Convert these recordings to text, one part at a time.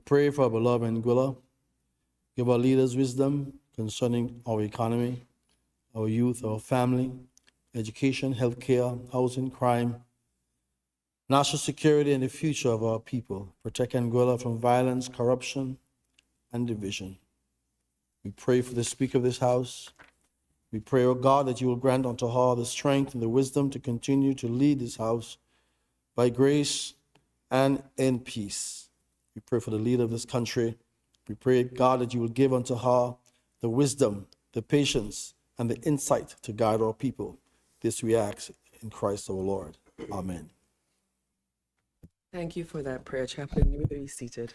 Pray for our beloved Anguilla. Give our leaders wisdom concerning our economy, our youth, our family, education, healthcare, housing, crime, national security, and the future of our people. Protect Anguilla from violence, corruption, and division. We pray for the Speaker of this House. We pray, O God, that you will grant unto her the strength and the wisdom to continue to lead this House by grace and in peace. We pray for the leader of this country. We pray, God, that you will give unto her the wisdom, the patience, and the insight to guide our people. This we ask in Christ our Lord. Amen. Thank you for that prayer, Chaplain. You may be seated.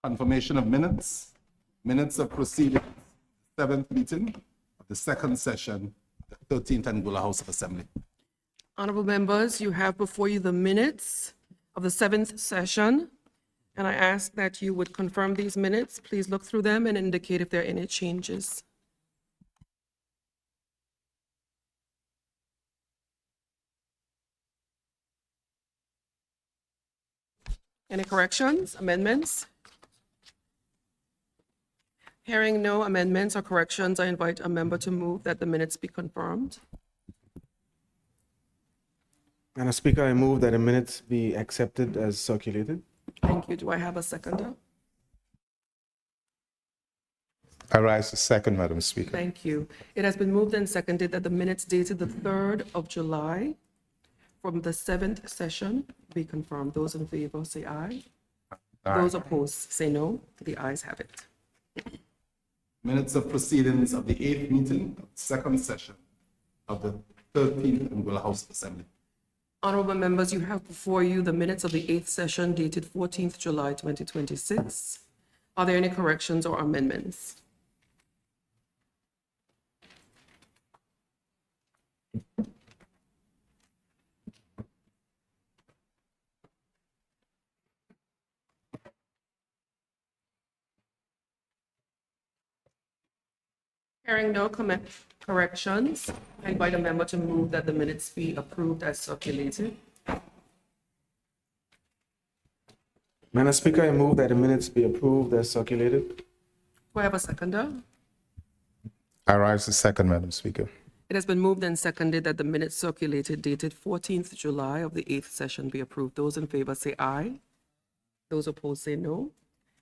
Confirmation of minutes. Minutes of proceedings, 7th meeting of the 2nd session of the 13th Anguilla House of Assembly. Honorable members, you have before you the minutes of the 7th session, and I ask that you would confirm these minutes. Please look through them and indicate if there are any changes. Any corrections, amendments? Hearing no amendments or corrections, I invite a member to move that the minutes be confirmed. Madam Speaker, I move that the minutes be accepted as circulated. Thank you. Do I have a seconder? I rise to second, Madam Speaker. Thank you. It has been moved and seconded that the minutes dated the 3rd of July from the 7th session be confirmed. Those in favor say aye. Those opposed say no. The ayes have it. Minutes of proceedings of the 8th meeting of the 2nd session of the 13th Anguilla House of Assembly. Honorable members, you have before you the minutes of the 8th session dated 14th July 2026. Are there any corrections or amendments? Hearing no corrections, I invite a member to move that the minutes be approved as circulated. Madam Speaker, I move that the minutes be approved as circulated. Do I have a seconder? I rise to second, Madam Speaker. It has been moved and seconded that the minutes circulated dated 14th July of the 8th session be approved. Those in favor say aye. Those opposed say no.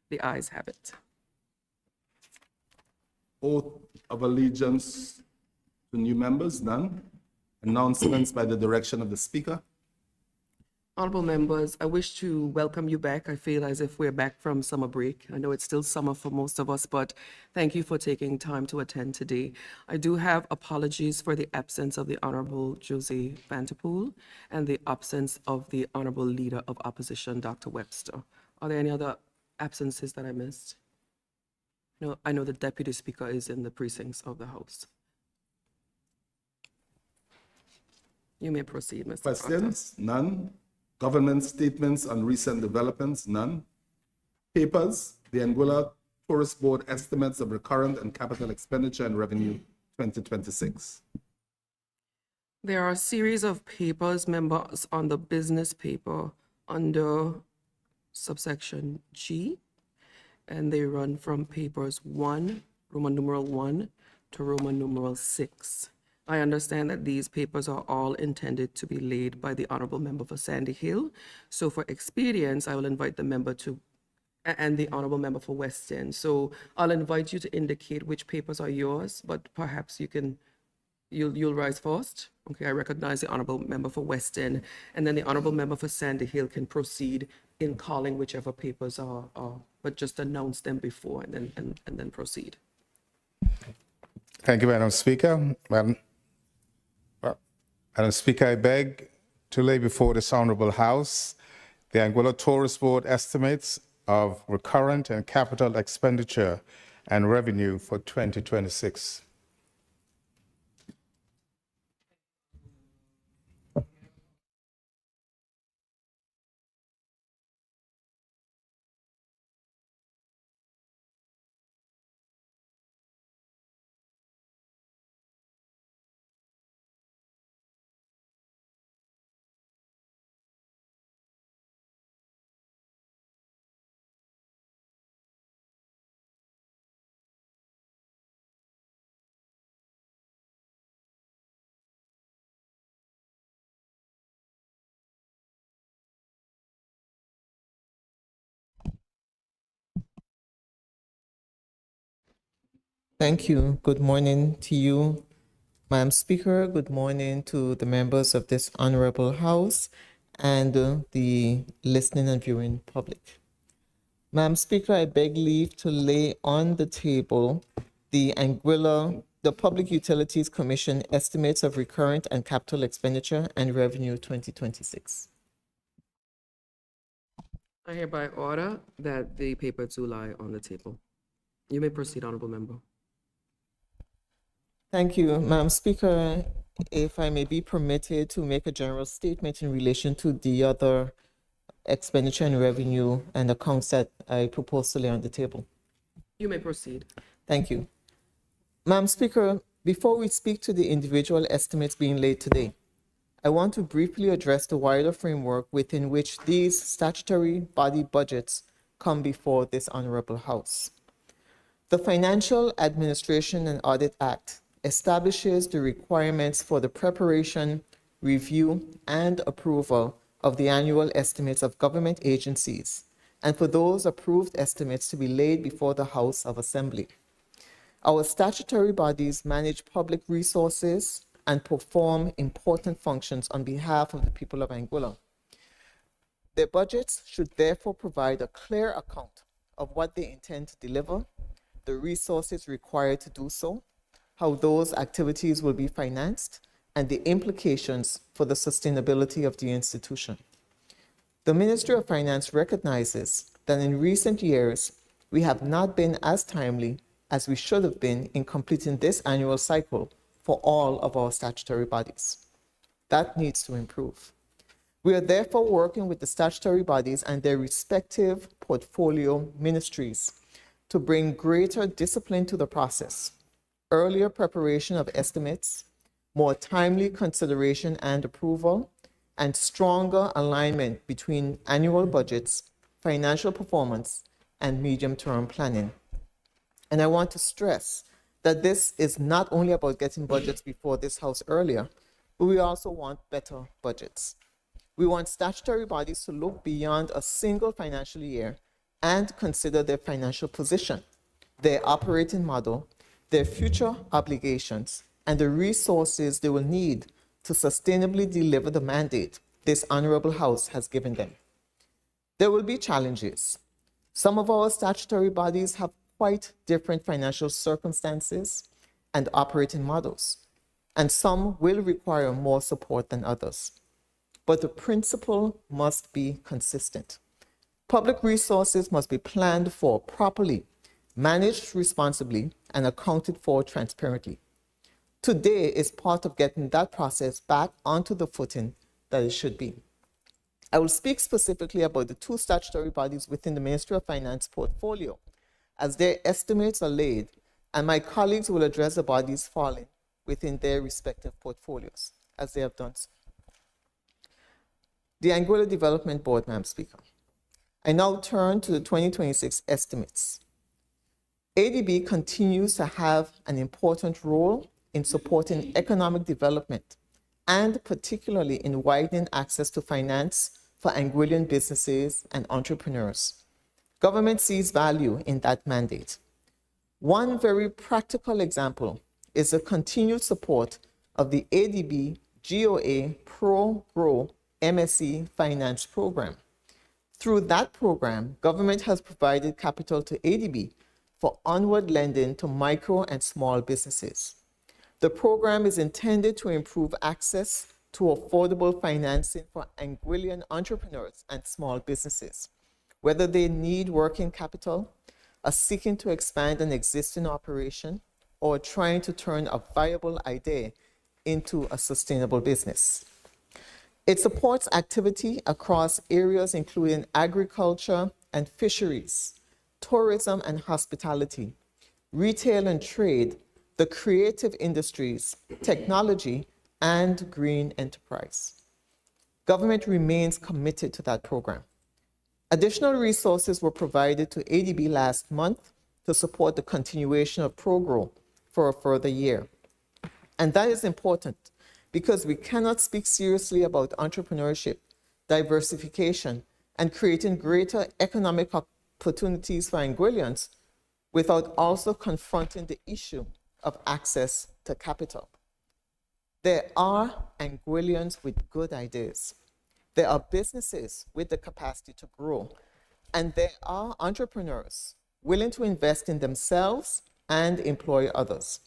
The ayes have it. Oath of allegiance to new members, none. Announcements by the direction of the Speaker. Honorable members, I wish to welcome you back. I feel as if we're back from summer break. I know it's still summer for most of us, but thank you for taking time to attend today. I do have apologies for the absence of the Honorable Josie Vanterpool and the absence of the Honorable Leader of Opposition, Dr. Webster. Are there any other absences that I missed? No, I know the Deputy Speaker is in the precincts of the House. You may proceed, Mr. Questions? None. Government statements on recent developments? None. Papers, the Anguilla Tourist Board estimates of recurrent and capital expenditure and revenue 2026. There are a series of papers, members, on the business paper under subsection G, and they run from papers 1, Roman numeral 1, to Roman numeral 6. I understand that these papers are all intended to be laid by the Honorable Member for Sandy Hill. So for expedience, I will invite the member to, and the Honorable Member for West End. So I'll invite you to indicate which papers are yours, but perhaps you can, you'll rise first. Okay, I recognize the Honorable Member for West End, and then the Honorable Member for Sandy Hill can proceed in calling whichever papers are, but just announce them before and then proceed. Thank you, Madam Speaker. Madam Speaker, I beg to lay before this honorable House The Anguilla Tourist Board estimates of recurrent and capital expenditure and revenue for 2026. Thank you. Good morning to you, Madam Speaker. Good morning to the members of this honorable House and the listening and viewing public. Madam Speaker, I beg leave to lay on the table the Public Utilities Commission estimates of recurrent and capital expenditure and revenue 2026. I hereby order that the paper to lie on the table. You may proceed, honorable member. Thank you, Madam Speaker. If I may be permitted to make a general statement in relation to the other expenditure and revenue and accounts that I propose to lay on the table. You may proceed. Thank you. Madam Speaker, before we speak to the individual estimates being laid today, I want to briefly address the wider framework within which these statutory body budgets come before this honorable House. The Financial Administration and Audit Act establishes the requirements for the preparation, review, and approval of the annual estimates of government agencies, and for those approved estimates to be laid before the House of Assembly. Our statutory bodies manage public resources and perform important functions on behalf of the people of Anguilla. Their budgets should therefore provide a clear account of what they intend to deliver, the resources required to do so, how those activities will be financed, and the implications for the sustainability of the institution. The Ministry of Finance recognizes that in recent years, we have not been as timely as we should have been in completing this annual cycle for all of our statutory bodies. That needs to improve. We are therefore working with the statutory bodies and their respective portfolio ministries to bring greater discipline to the process, earlier preparation of estimates, more timely consideration and approval, and stronger alignment between annual budgets, financial performance, and medium-term planning. And I want to stress that this is not only about getting budgets before this House earlier, but we also want better budgets. We want statutory bodies to look beyond a single financial year and consider their financial position, their operating model, their future obligations, and the resources they will need to sustainably deliver the mandate this honorable House has given them. There will be challenges. Some of our statutory bodies have quite different financial circumstances and operating models, and some will require more support than others. But the principle must be consistent. Public resources must be planned for properly, managed responsibly, and accounted for transparently. Today is part of getting that process back onto the footing that it should be. I will speak specifically about the two statutory bodies within the Ministry of Finance portfolio as their estimates are laid, and my colleagues will address the bodies falling within their respective portfolios, as they have done so. The Anguilla Development Board, Madam Speaker. I now turn to the 2026 estimates. ADB continues to have an important role in supporting economic development and particularly in widening access to finance for Anguillan businesses and entrepreneurs. Government sees value in that mandate. One very practical example is the continued support of the ADB GOA Pro-Grow MSE Finance Program. Through that program, government has provided capital to ADB for onward lending to micro and small businesses. The program is intended to improve access to affordable financing for Anguillan entrepreneurs and small businesses, whether they need working capital, are seeking to expand an existing operation, or trying to turn a viable idea into a sustainable business. It supports activity across areas including agriculture and fisheries, tourism and hospitality, retail and trade, the creative industries, technology, and green enterprise. Government remains committed to that program. Additional resources were provided to ADB last month to support the continuation of ProGrow for a further year. And that is important because we cannot speak seriously about entrepreneurship, diversification, and creating greater economic opportunities for Anguillians without also confronting the issue of access to capital. There are Anguillians with good ideas. There are businesses with the capacity to grow. And there are entrepreneurs willing to invest in themselves and employ others.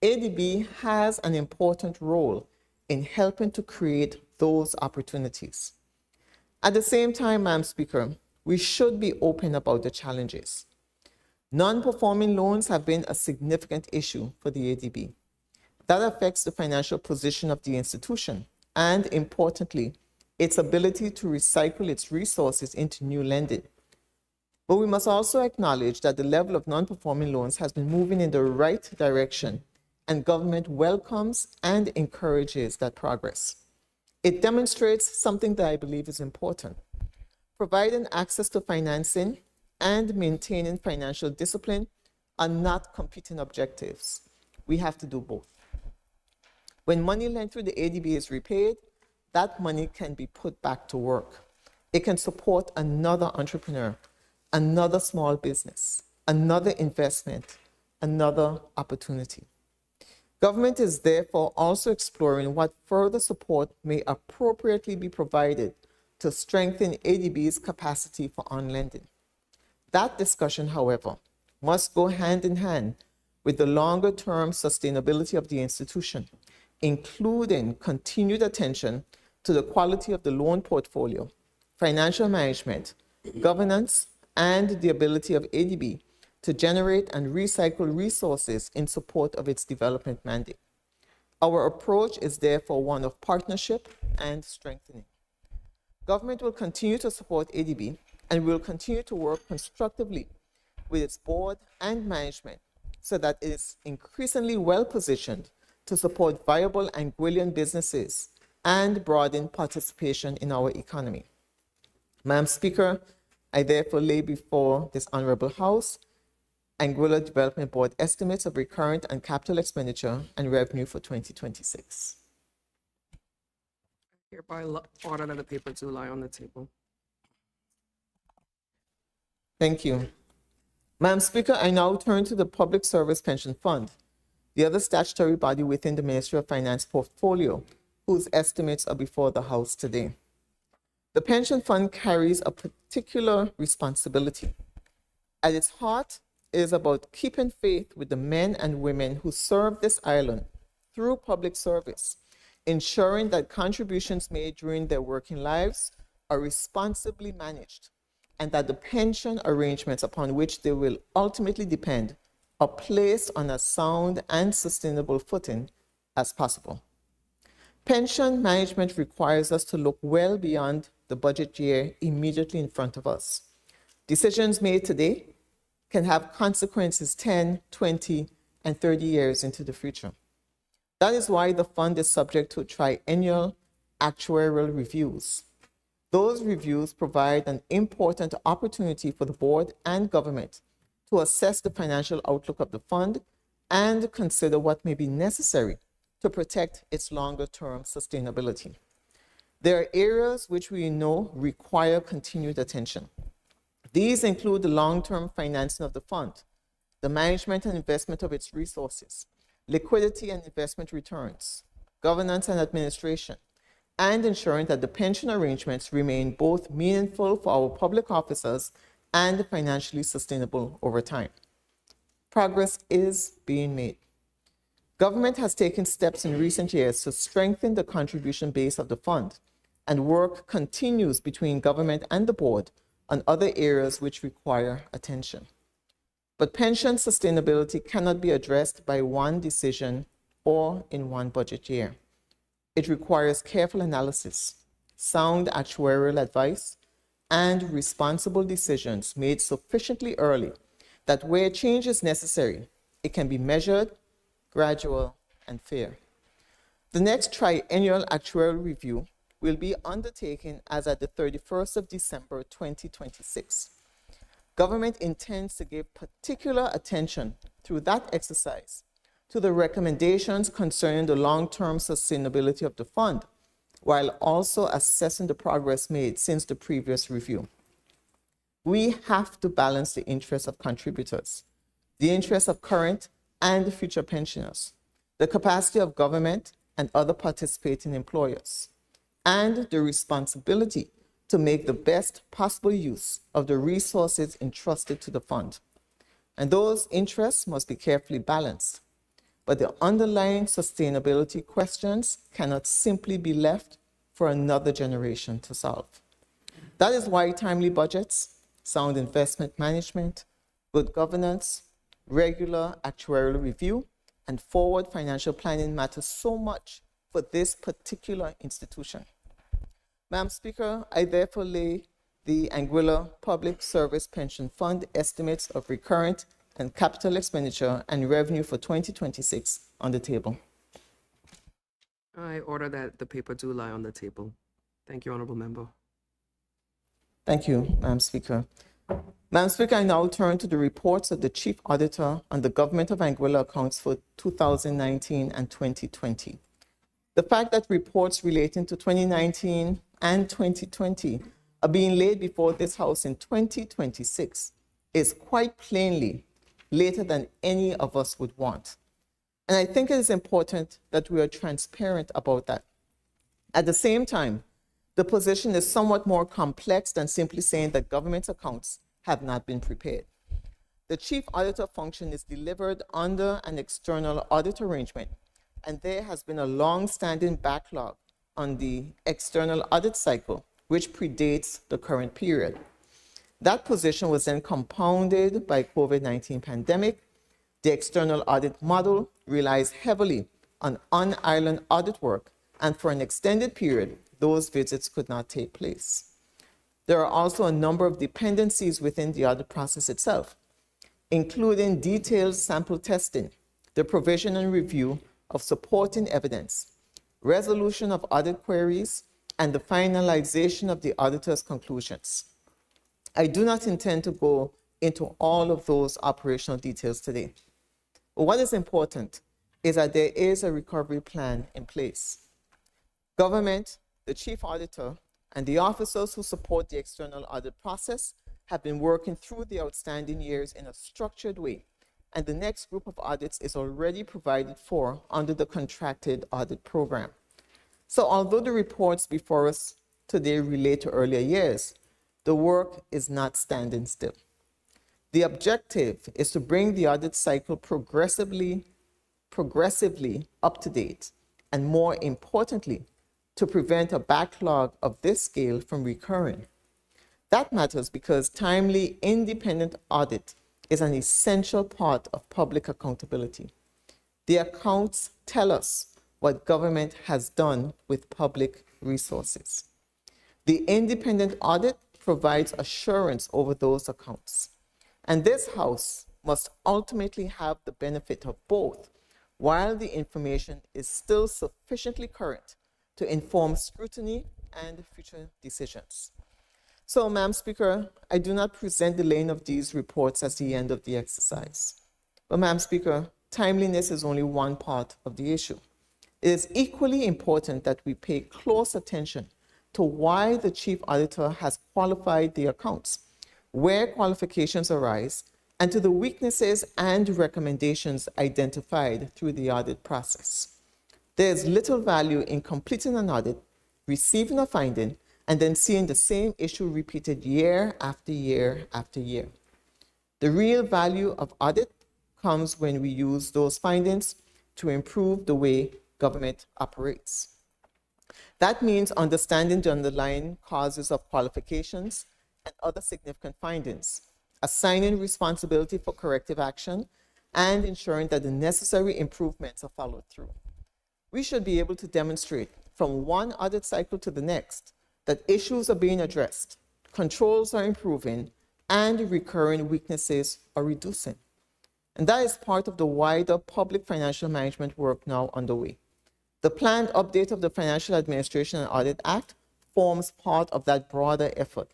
ADB has an important role in helping to create those opportunities. At the same time, Madam Speaker, we should be open about the challenges. Non-performing loans have been a significant issue for the ADB. That affects the financial position of the institution and, importantly, its ability to recycle its resources into new lending. But we must also acknowledge that the level of non-performing loans has been moving in the right direction, and government welcomes and encourages that progress. It demonstrates something that I believe is important. Providing access to financing and maintaining financial discipline are not competing objectives. We have to do both. When money lent through the ADB is repaid, that money can be put back to work. It can support another entrepreneur, another small business, another investment, another opportunity. Government is therefore also exploring what further support may appropriately be provided to strengthen ADB's capacity for on-lending. That discussion, however, must go hand in hand with the longer-term sustainability of the institution, including continued attention to the quality of the loan portfolio, financial management, governance, and the ability of ADB to generate and recycle resources in support of its development mandate. Our approach is therefore one of partnership and strengthening. Government will continue to support ADB and will continue to work constructively with its board and management so that it is increasingly well positioned to support viable Anguillan businesses and broaden participation in our economy. Madam Speaker, I therefore lay before this Honorable House Anguilla Development Board estimates of recurrent and capital expenditure and revenue for 2026. Hereby order that the paper to lie on the table. Thank you. Madam Speaker, I now turn to the Public Service Pension Fund, the other statutory body within the Ministry of Finance portfolio, whose estimates are before the House today. The pension fund carries a particular responsibility. At its heart, it is about keeping faith with the men and women who serve this island through public service, ensuring that contributions made during their working lives are responsibly managed, and that the pension arrangements upon which they will ultimately depend are placed on a sound and sustainable footing as possible. Pension management requires us to look well beyond the budget year immediately in front of us. Decisions made today can have consequences 10, 20, and 30 years into the future. That is why the fund is subject to triennial actuarial reviews. Those reviews provide an important opportunity for the board and government to assess the financial outlook of the fund and consider what may be necessary to protect its longer-term sustainability. There are areas which we know require continued attention. These include the long-term financing of the fund, the management and investment of its resources, liquidity and investment returns, governance and administration, and ensuring that the pension arrangements remain both meaningful for our public officers and financially sustainable over time. Progress is being made. Government has taken steps in recent years to strengthen the contribution base of the fund, and work continues between government and the board on other areas which require attention. But pension sustainability cannot be addressed by one decision or in one budget year. It requires careful analysis, sound actuarial advice, and responsible decisions made sufficiently early that where change is necessary, it can be measured, gradual, and fair. The next triennial actuarial review will be undertaken as at the 31st of December 2026. Government intends to give particular attention through that exercise to the recommendations concerning the long-term sustainability of the fund, while also assessing the progress made since the previous review. We have to balance the interests of contributors, the interests of current and future pensioners, the capacity of government and other participating employers, and the responsibility to make the best possible use of the resources entrusted to the fund. And those interests must be carefully balanced. But the underlying sustainability questions cannot simply be left for another generation to solve. That is why timely budgets, sound investment management, good governance, regular actuarial review, and forward financial planning matter so much for this particular institution. Madam Speaker, I therefore lay the Anguilla Public Service Pension Fund estimates of recurrent and capital expenditure and revenue for 2026 on the table. I order that the paper do lie on the table. Thank you, Honorable Member. Thank you, Madam Speaker. Madam Speaker, I now turn to the reports of the Chief Auditor on the Government of Anguilla accounts for 2019 and 2020. The fact that reports relating to 2019 and 2020 are being laid before this House in 2026 is quite plainly later than any of us would want. And I think it is important that we are transparent about that. At the same time, the position is somewhat more complex than simply saying that government accounts have not been prepared. The Chief Auditor function is delivered under an external audit arrangement, and there has been a long-standing backlog on the external audit cycle, which predates the current period. That position was then compounded by COVID-19 pandemic. The external audit model relies heavily on on-island audit work, and for an extended period, those visits could not take place. There are also a number of dependencies within the audit process itself, including detailed sample testing, the provision and review of supporting evidence, resolution of audit queries, and the finalization of the auditor's conclusions. I do not intend to go into all of those operational details today. But what is important is that there is a recovery plan in place. Government, the Chief Auditor, and the officers who support the external audit process have been working through the outstanding years in a structured way, and the next group of audits is already provided for under the contracted audit program. So although the reports before us today relate to earlier years, the work is not standing still. The objective is to bring the audit cycle progressively up to date, and more importantly, to prevent a backlog of this scale from recurring. That matters because timely, independent audit is an essential part of public accountability. The accounts tell us what government has done with public resources. The independent audit provides assurance over those accounts. And this House must ultimately have the benefit of both, while the information is still sufficiently current to inform scrutiny and future decisions. So, Madam Speaker, I do not present the laying of these reports as the end of the exercise. But, Madam Speaker, timeliness is only one part of the issue. It is equally important that we pay close attention to why the Chief Auditor has qualified the accounts, where qualifications arise, and to the weaknesses and recommendations identified through the audit process. There is little value in completing an audit, receiving a finding, and then seeing the same issue repeated year after year after year. The real value of audit comes when we use those findings to improve the way government operates. That means understanding the underlying causes of qualifications and other significant findings, assigning responsibility for corrective action, and ensuring that the necessary improvements are followed through. We should be able to demonstrate from one audit cycle to the next that issues are being addressed, controls are improving, and recurring weaknesses are reducing. And that is part of the wider public financial management work now underway. The planned update of the Financial Administration and Audit Act forms part of that broader effort.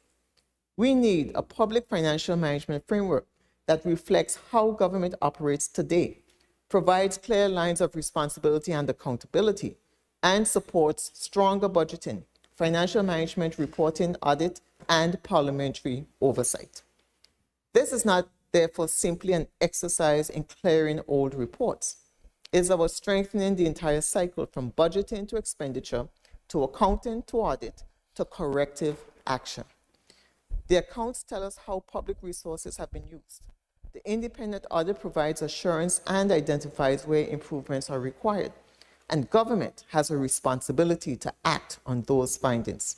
We need a public financial management framework that reflects how government operates today, provides clear lines of responsibility and accountability, and supports stronger budgeting, financial management reporting, audit, and parliamentary oversight. This is not, therefore, simply an exercise in clearing old reports. It is about strengthening the entire cycle from budgeting to expenditure, to accounting, to audit, to corrective action. The accounts tell us how public resources have been used. The independent audit provides assurance and identifies where improvements are required. And government has a responsibility to act on those findings.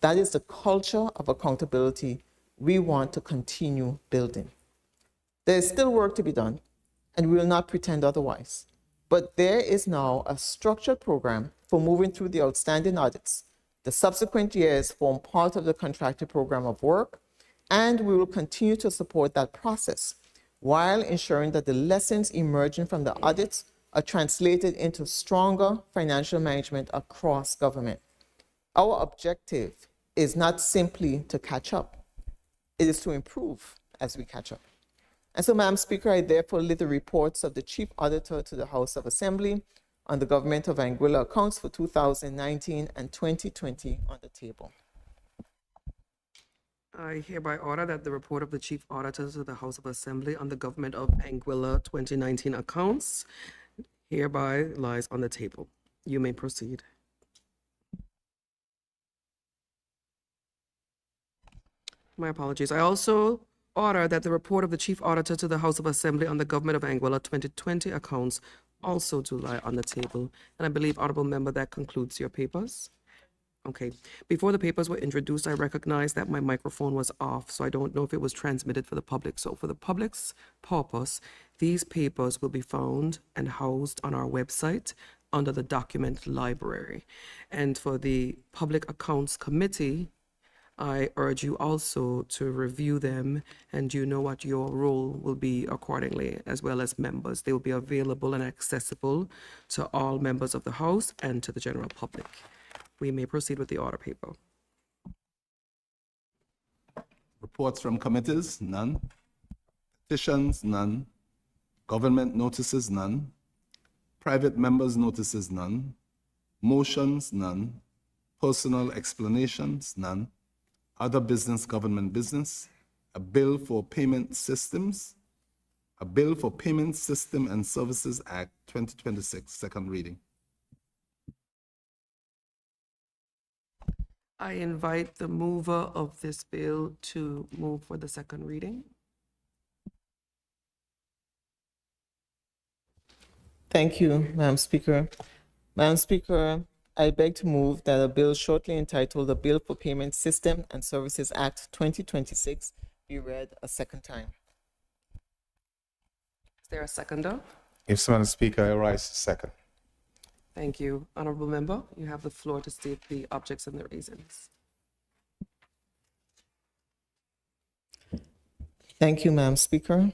That is the culture of accountability we want to continue building. There is still work to be done, and we will not pretend otherwise. But there is now a structured program for moving through the outstanding audits. The subsequent years form part of the contracted program of work, and we will continue to support that process while ensuring that the lessons emerging from the audits are translated into stronger financial management across government. Our objective is not simply to catch up, it is to improve as we catch up. And so, Madam Speaker, I therefore lay the reports of the Chief Auditor to the House of Assembly on the Government of Anguilla accounts for 2019 and 2020 on the table. I hereby order that the report of the Chief Auditor to the House of Assembly on the Government of Anguilla 2019 accounts hereby lies on the table. You may proceed. My apologies. I also order that the report of the Chief Auditor to the House of Assembly on the Government of Anguilla 2020 accounts also do lie on the table. And I believe, Honorable Member, that concludes your papers. Okay. Before the papers were introduced, I recognized that my microphone was off, so I don't know if it was transmitted for the public. So for the public's purpose, these papers will be found and housed on our website under the document library. And for the Public Accounts Committee, I urge you also to review them, and you know what your role will be accordingly, as well as members. They will be available and accessible to all members of the House and to the general public. We may proceed with the order paper. Reports from committees, none. Petitions, none. Government notices, none. Private members' notices, none. Motions, none. Personal explanations, none. Other business, government business. A bill for payment systems. A bill for Payment System and Services Act 2026, second reading. I invite the mover of this bill to move for the second reading. Thank you, Madam Speaker. Madam Speaker, I beg to move that a bill shortly entitled "The Bill for Payment System and Services Act 2026" be read a second time. Is there a seconder? If Madam Speaker, I rise to second. Thank you. Honorable Member, you have the floor to state the objects and the reasons. Thank you, Madam Speaker.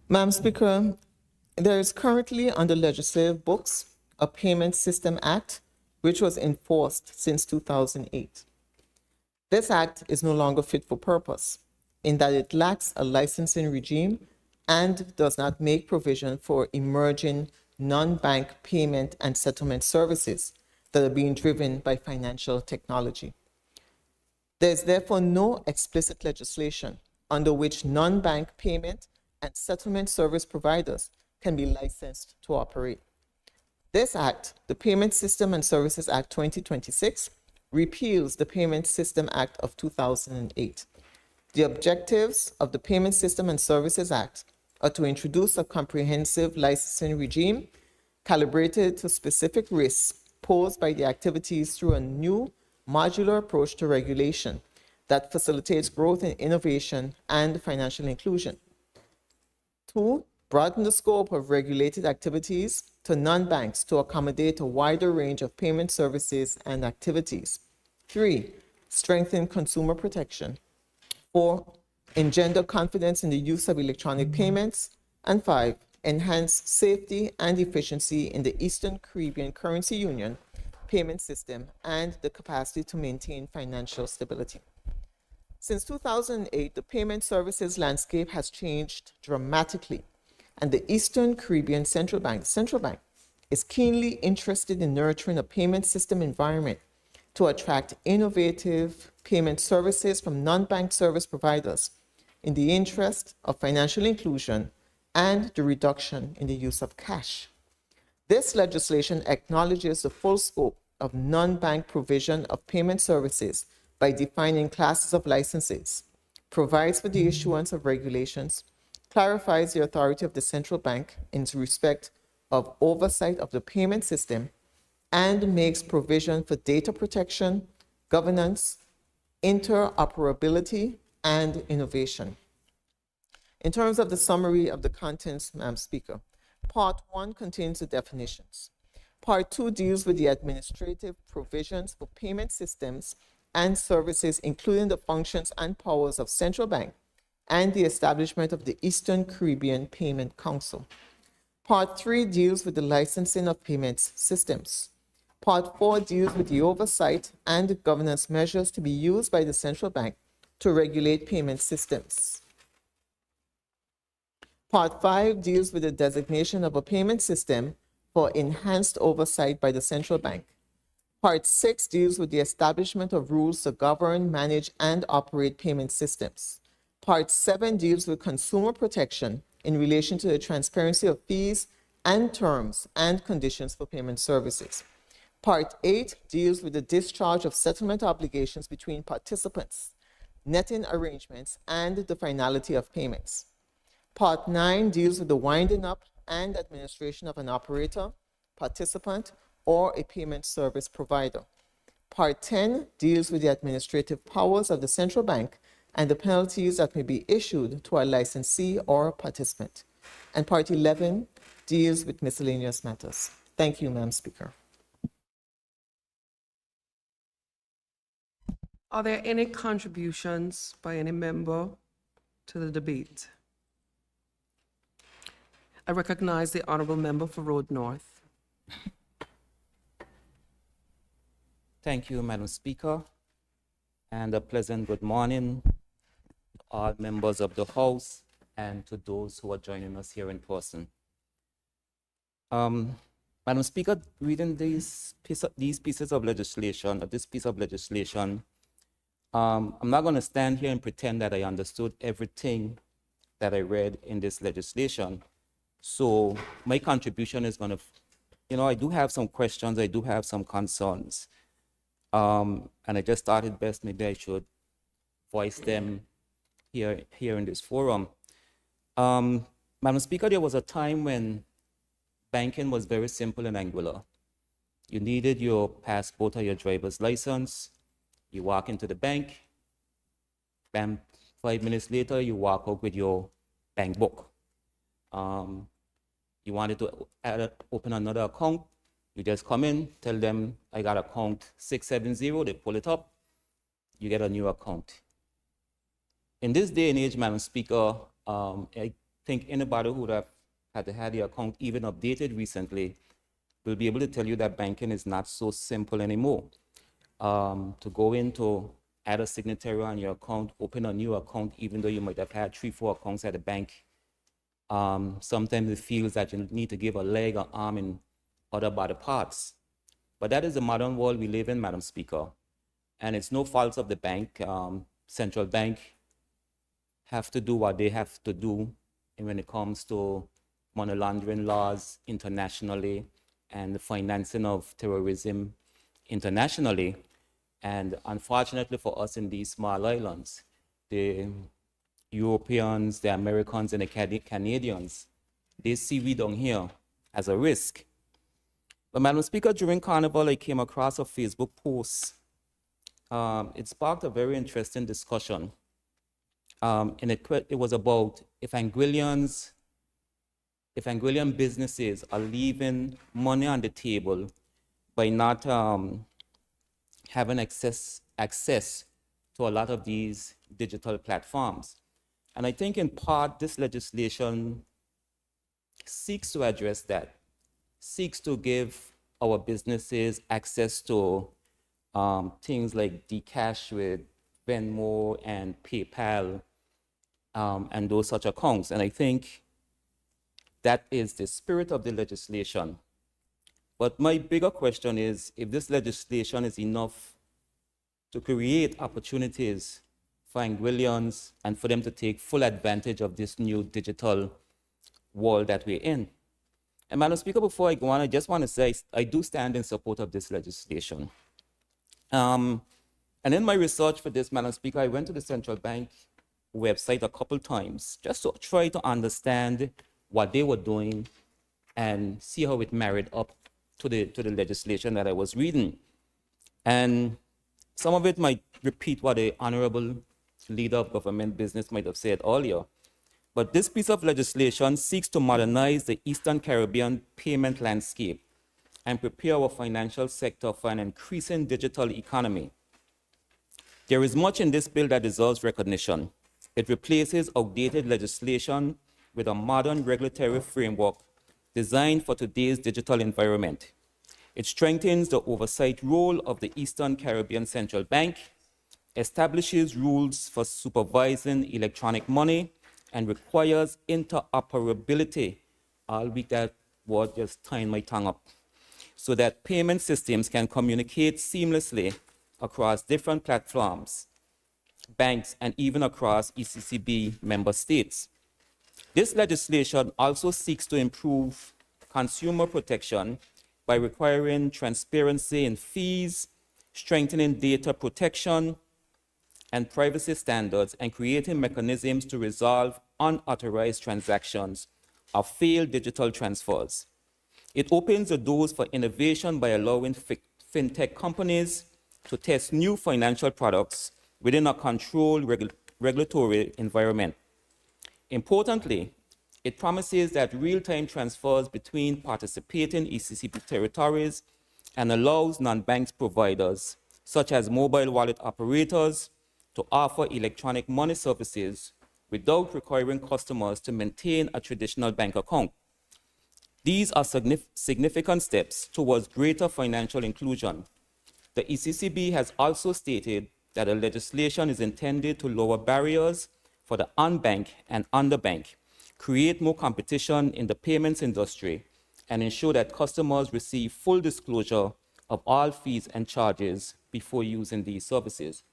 Madam Speaker, there is currently on the legislative books a Payment System Act, which was enforced since 2008. This act is no longer fit for purpose, in that it lacks a licensing regime and does not make provision for emerging non-bank payment and settlement services that are being driven by financial technology. There is therefore no explicit legislation under which non-bank payment and settlement service providers can be licensed to operate. This act, the Payment System and Services Act 2026, repeals the Payment System Act of 2008. The objectives of the Payment System and Services Act are to introduce a comprehensive licensing regime calibrated to specific risks posed by the activities through a new modular approach to regulation that facilitates growth in innovation and financial inclusion. 2, broaden the scope of regulated activities to non-banks to accommodate a wider range of payment services and activities. 3, strengthen consumer protection. 4, engender confidence in the use of electronic payments. And 5, enhance safety and efficiency in the Eastern Caribbean Currency Union payment system and the capacity to maintain financial stability. Since 2008, the payment services landscape has changed dramatically, and the Eastern Caribbean Central Bank, is keenly interested in nurturing a payment system environment to attract innovative payment services from non-bank service providers in the interest of financial inclusion and the reduction in the use of cash. This legislation acknowledges the full scope of non-bank provision of payment services by defining classes of licenses, provides for the issuance of regulations, clarifies the authority of the central bank in respect of oversight of the payment system, and makes provision for data protection, governance, interoperability, and innovation. In terms of the summary of the contents, Madam Speaker, Part 1 contains the definitions. Part 2 deals with the administrative provisions for payment systems and services, including the functions and powers of central bank and the establishment of the Eastern Caribbean Payment Council. Part 3 deals with the licensing of payments systems. Part 4 deals with the oversight and governance measures to be used by the central bank to regulate payment systems. Part 5 deals with the designation of a payment system for enhanced oversight by the central bank. Part 6 deals with the establishment of rules to govern, manage, and operate payment systems. Part 7 deals with consumer protection in relation to the transparency of fees and terms and conditions for payment services. Part 8 deals with the discharge of settlement obligations between participants, netting arrangements, and the finality of payments. Part 9 deals with the winding up and administration of an operator, participant, or a payment service provider. Part 10 deals with the administrative powers of the central bank and the penalties that may be issued to a licensee or participant. And Part 11 deals with miscellaneous matters. Thank you, Madam Speaker. Are there any contributions by any member to the debate? I recognize the honorable member for Road North. Thank you, Madam Speaker, and a pleasant good morning to all members of the House and to those who are joining us here in person. Madam Speaker, reading these pieces of legislation, this piece of legislation, I'm not going to stand here and pretend that I understood everything that I read in this legislation. So my contribution is going to, I do have some questions, I do have some concerns. And I just thought it best, maybe I should voice them here in this forum. Madam Speaker, there was a time when banking was very simple in Anguilla. You needed your passport or your driver's license. You walk into the bank, bam, 5 minutes later, you walk out with your bank book. You wanted to open another account, you just come in, tell them, I got account 670, they pull it up, you get a new account. In this day and age, Madam Speaker, I think anybody who would have had the account even updated recently will be able to tell you that banking is not so simple anymore. To go in to add a signatory on your account, open a new account, even though you might have had 3-4 accounts at the bank. Sometimes it feels that you need to give a leg, an arm, and other body parts. But that is the modern world we live in, Madam Speaker. And it's no fault of the bank. Central bank have to do what they have to do when it comes to money laundering laws internationally and the financing of terrorism internationally. And unfortunately for us in these small islands, the Europeans, the Americans, and the Canadians, they see we down here as a risk. But Madam Speaker, during Carnival, I came across a Facebook post. It sparked a very interesting discussion. And it was about if Anguillan businesses are leaving money on the table by not having access to a lot of these digital platforms. And I think in part, this legislation seeks to address that, seeks to give our businesses access to things like Dcash with Venmo and PayPal and those such accounts. And I think that is the spirit of the legislation. But my bigger question is if this legislation is enough to create opportunities for Anguillians and for them to take full advantage of this new digital world that we're in. And Madam Speaker, before I go on, I just want to say I do stand in support of this legislation. And in my research for this, Madam Speaker, I went to the central bank website a couple times just to try to understand what they were doing and see how it married up to the legislation that I was reading. And some of it might repeat what the Honorable Leader of Government Business might have said earlier. But this piece of legislation seeks to modernize the Eastern Caribbean payment landscape and prepare our financial sector for an increasing digital economy. There is much in this bill that deserves recognition. It replaces outdated legislation with a modern regulatory framework designed for today's digital environment. It strengthens the oversight role of the Eastern Caribbean Central Bank, establishes rules for supervising electronic money, and requires interoperability. I'll be that word just tying my tongue up. So that payment systems can communicate seamlessly across different platforms, banks, and even across ECCB member states. This legislation also seeks to improve consumer protection by requiring transparency in fees, strengthening data protection and privacy standards, and creating mechanisms to resolve unauthorized transactions of failed digital transfers. It opens the doors for innovation by allowing fintech companies to test new financial products within a controlled regulatory environment. Importantly, it promises that real-time transfers between participating ECCP territories and allows non-bank providers, such as mobile wallet operators, to offer electronic money services without requiring customers to maintain a traditional bank account. These are significant steps towards greater financial inclusion. The ECCB has also stated that the legislation is intended to lower barriers for the unbanked and underbanked, create more competition in the payments industry, and ensure that customers receive full disclosure of all fees and charges before using these services.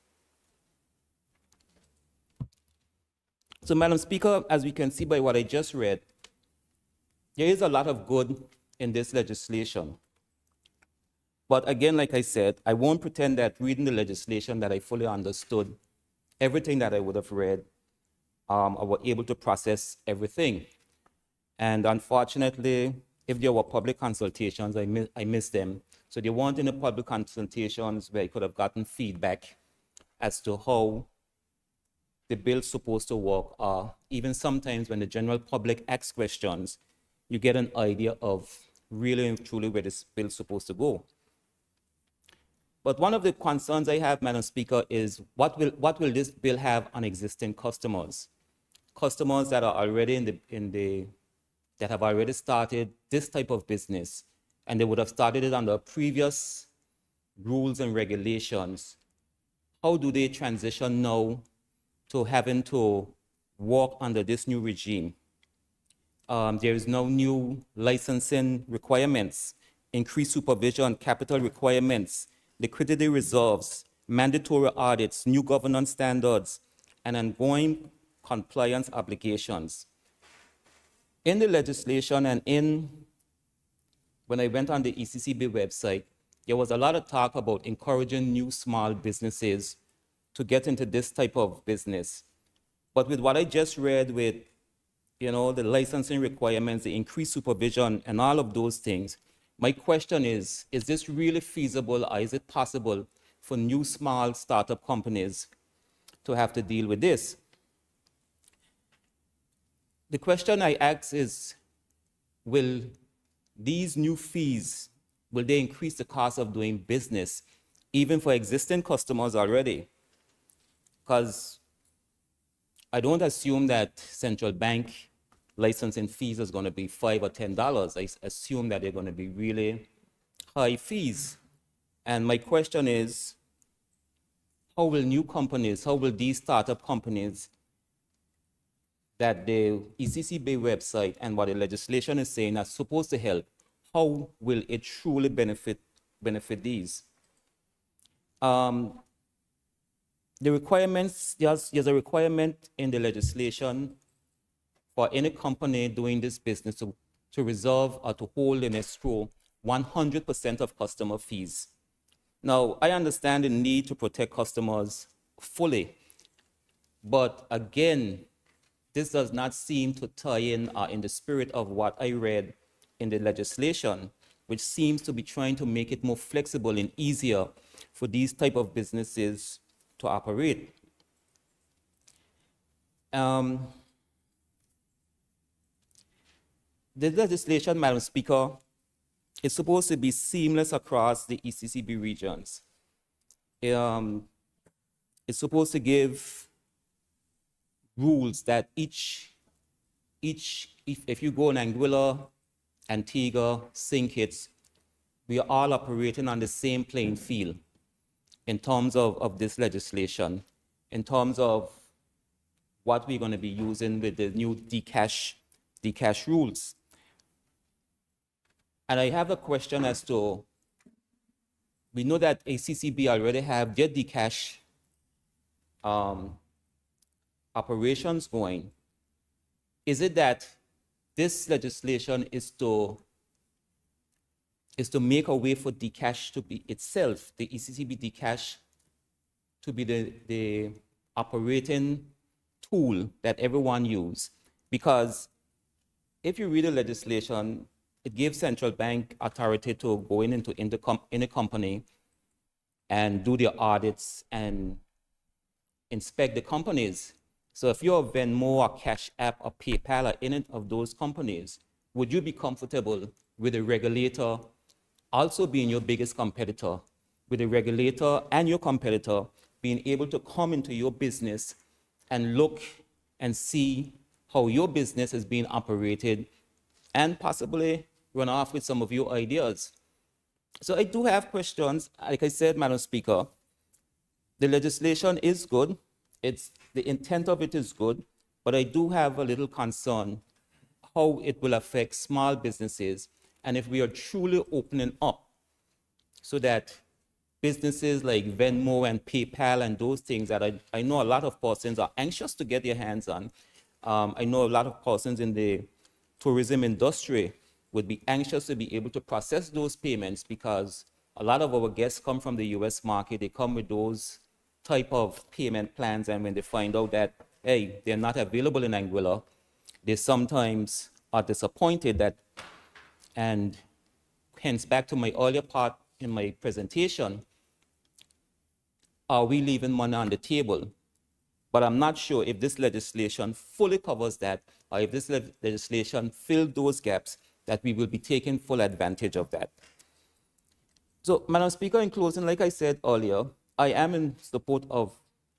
So, Madam Speaker, as we can see by what I just read, there is a lot of good in this legislation. But again, like I said, I won't pretend that reading the legislation that I fully understood everything that I would have read, I was able to process everything. And unfortunately, if there were public consultations, I missed them. So there weren't any public consultations where I could have gotten feedback as to how the bill's supposed to work, or even sometimes when the general public asks questions, you get an idea of really and truly where this bill's supposed to go. But one of the concerns I have, Madam Speaker, is what will this bill have on existing customers? Customers that are already that have already started this type of business, and they would have started it under previous rules and regulations. How do they transition now to having to work under this new regime? There is no new licensing requirements, increased supervision, capital requirements, liquidity reserves, mandatory audits, new governance standards, and ongoing compliance obligations. In the legislation and when I went on the ECCB website, there was a lot of talk about encouraging new small businesses to get into this type of business. But with what I just read with, the licensing requirements, the increased supervision, and all of those things, my question is this really feasible, or is it possible for new small startup companies to have to deal with this? The question I ask is, will these new fees, will they increase the cost of doing business, even for existing customers already? Because I don't assume that central bank licensing fees is going to be $5 or $10. I assume that they're going to be really high fees. And my question is, how will these startup companies that the ECCB website and what the legislation is saying are supposed to help, how will it truly benefit these? The requirements, there's a requirement in the legislation for any company doing this business to reserve or to hold in escrow 100% of customer fees. Now, I understand the need to protect customers fully, but again, this does not seem to tie in the spirit of what I read in the legislation, which seems to be trying to make it more flexible and easier for these type of businesses to operate. The legislation, Madam Speaker, is supposed to be seamless across the ECCB regions. It's supposed to give rules that if you go in Anguilla, Antigua, St. Kitts, we are all operating on the same playing field in terms of this legislation, in terms of what we're going to be using with the new Dcash rules. And I have a question as to, we know that ACCB already have their Dcash operations going. Is it that this legislation is to make a way for Dcash to be itself, the ECCB Dcash, to be the operating tool that everyone uses? Because if you read the legislation, it gives central bank authority to go into any company and do their audits and inspect the companies. So if you're Venmo or Cash App or PayPal or any of those companies, would you be comfortable with the regulator also being your biggest competitor, with the regulator and your competitor being able to come into your business and look and see how your business is being operated and possibly run off with some of your ideas? So I do have questions. Like I said, Madam Speaker, the legislation is good. The intent of it is good, but I do have a little concern how it will affect small businesses, and if we are truly opening up so that businesses like Venmo and PayPal and those things that I know a lot of persons are anxious to get their hands on. I know a lot of persons in the tourism industry would be anxious to be able to process those payments, because a lot of our guests come from the US market. They come with those type of payment plans, and when they find out that, hey, they're not available in Anguilla, they sometimes are disappointed that, and hence back to my earlier part in my presentation, are we leaving money on the table? But I'm not sure if this legislation fully covers that, or if this legislation fills those gaps, that we will be taking full advantage of that. So, Madam Speaker, in closing, like I said earlier, I am in support of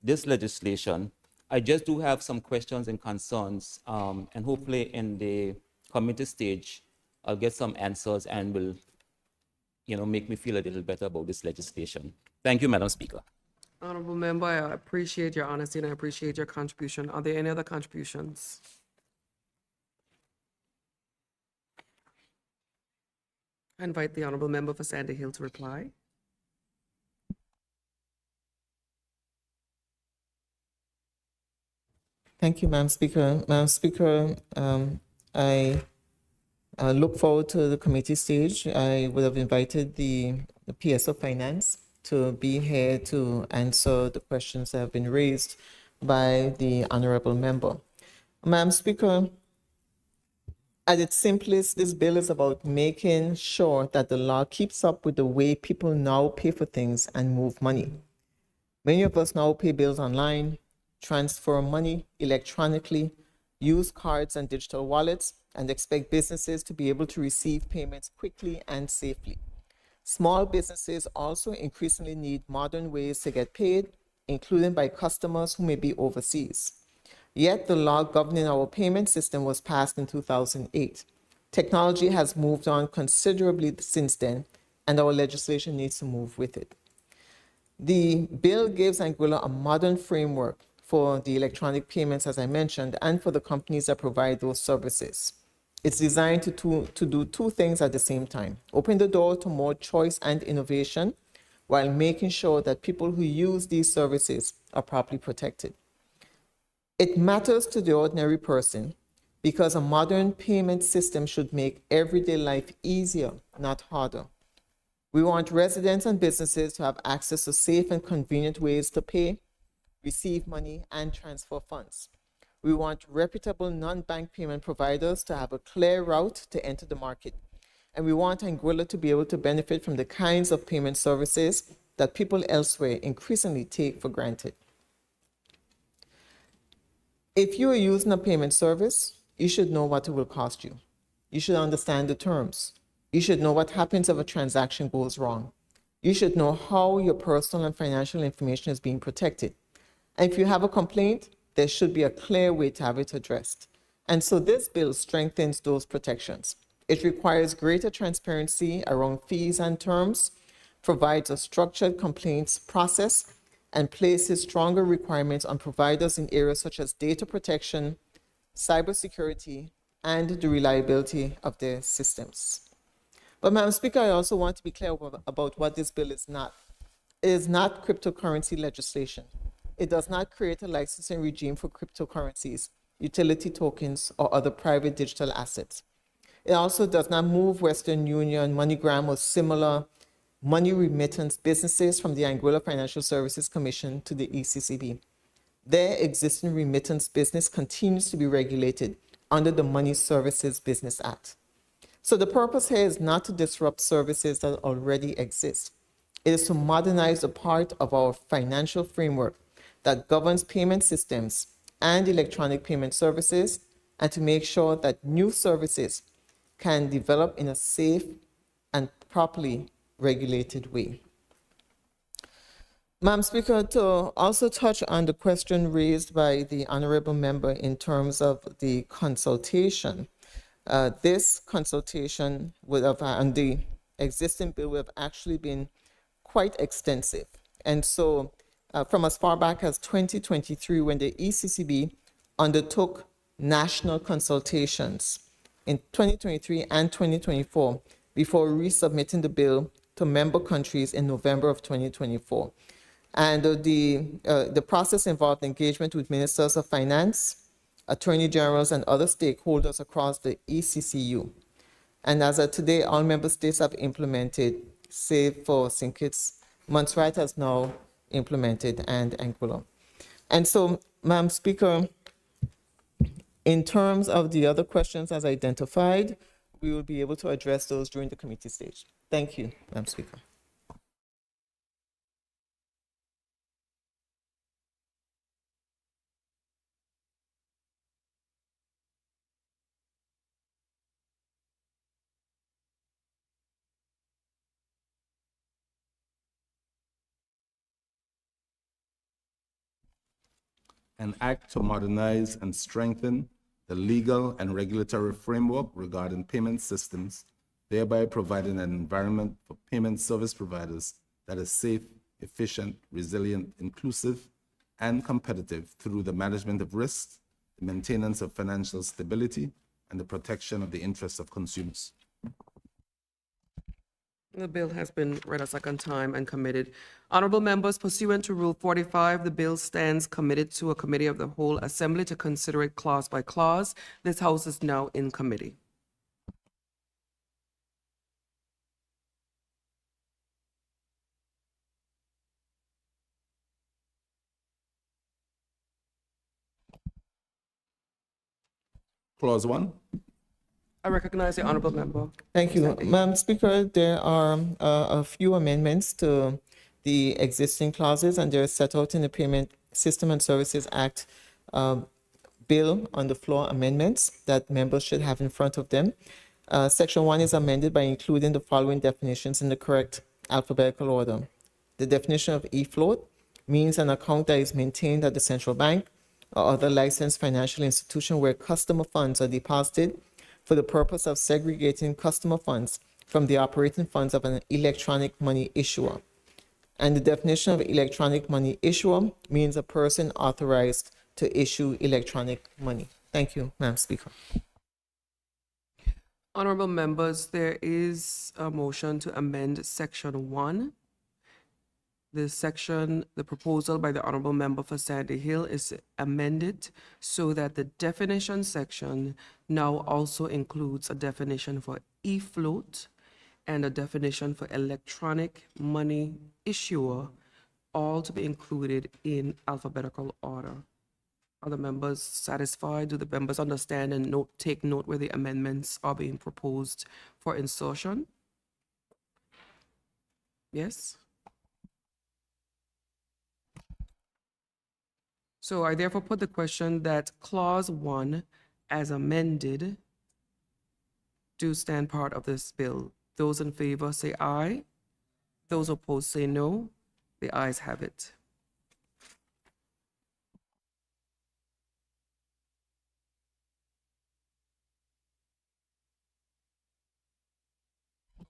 this legislation. I just do have some questions and concerns, and hopefully in the committee stage, I'll get some answers and will, make me feel a little better about this legislation. Thank you, Madam Speaker. Honorable Member, I appreciate your honesty and I appreciate your contribution. Are there any other contributions? I invite the Honorable Member for Sandy Hill to reply. Thank you, Madam Speaker. Madam Speaker, I look forward to the committee stage. I would have invited the PS of Finance to be here to answer the questions that have been raised by the honorable member. Madam Speaker, at its simplest, this bill is about making sure that the law keeps up with the way people now pay for things and move money. Many of us now pay bills online, transfer money electronically, use cards and digital wallets, and expect businesses to be able to receive payments quickly and safely. Small businesses also increasingly need modern ways to get paid, including by customers who may be overseas. Yet the law governing our payment system was passed in 2008. Technology has moved on considerably since then, and our legislation needs to move with it. The bill gives Anguilla a modern framework for the electronic payments, as I mentioned, and for the companies that provide those services. It's designed to do two things at the same time: open the door to more choice and innovation, while making sure that people who use these services are properly protected. It matters to the ordinary person because a modern payment system should make everyday life easier, not harder. We want residents and businesses to have access to safe and convenient ways to pay, receive money, and transfer funds. We want reputable non-bank payment providers to have a clear route to enter the market. And we want Anguilla to be able to benefit from the kinds of payment services that people elsewhere increasingly take for granted. If you are using a payment service, you should know what it will cost you. You should understand the terms. You should know what happens if a transaction goes wrong. You should know how your personal and financial information is being protected. And if you have a complaint, there should be a clear way to have it addressed. And so this bill strengthens those protections. It requires greater transparency around fees and terms, provides a structured complaints process, and places stronger requirements on providers in areas such as data protection, cybersecurity, and the reliability of their systems. But Madam Speaker, I also want to be clear about what this bill is not. It is not cryptocurrency legislation. It does not create a licensing regime for cryptocurrencies, utility tokens, or other private digital assets. It also does not move Western Union, MoneyGram, or similar money remittance businesses from the Anguilla Financial Services Commission to the ECCB. Their existing remittance business continues to be regulated under the Money Services Business Act. So the purpose here is not to disrupt services that already exist. It is to modernize a part of our financial framework that governs payment systems and electronic payment services, and to make sure that new services can develop in a safe and properly regulated way. Madam Speaker, to also touch on the question raised by the honorable member in terms of the consultation, this consultation would have, and the existing bill would have actually been quite extensive. And so from as far back as 2023, when the ECCB undertook national consultations in 2023 and 2024 before resubmitting the bill to member countries in November of 2024. And the process involved engagement with ministers of finance, attorney generals, and other stakeholders across the ECCU. And as of today, all member states have implemented, save for St. Kitts, Montserrat has now implemented, and Anguilla. And so, Madam Speaker, in terms of the other questions as identified, we will be able to address those during the committee stage. Thank you, Madam Speaker. An act to modernize and strengthen the legal and regulatory framework regarding payment systems, thereby providing an environment for payment service providers that is safe, efficient, resilient, inclusive, and competitive through the management of risks, the maintenance of financial stability, and the protection of the interests of consumers. The bill has been read a second time and committed. Honorable members, pursuant to Rule 45, the bill stands committed to a committee of the whole assembly to consider it clause by clause. This House is now in committee. Clause 1. I recognize the honorable member. Thank you. Madam Speaker, there are a few amendments to the existing clauses, and they're set out in the Payment System and Services Act bill on the floor amendments that members should have in front of them. Section 1 is amended by including the following definitions in the correct alphabetical order. The definition of e-float means an account that is maintained at the central bank or other licensed financial institution where customer funds are deposited for the purpose of segregating customer funds from the operating funds of an electronic money issuer. And the definition of electronic money issuer means a person authorized to issue electronic money. Thank you, Madam Speaker. Honorable members, there is a motion to amend Section 1. The proposal by the honorable member for Sandy Hill is amended so that the definition section now also includes a definition for e-float and a definition for electronic money issuer, all to be included in alphabetical order. Are the members satisfied? Do the members understand and take note where the amendments are being proposed for insertion? Yes? So I therefore put the question that Clause 1, as amended, do stand part of this bill. Those in favor say aye. Those opposed say no. The ayes have it.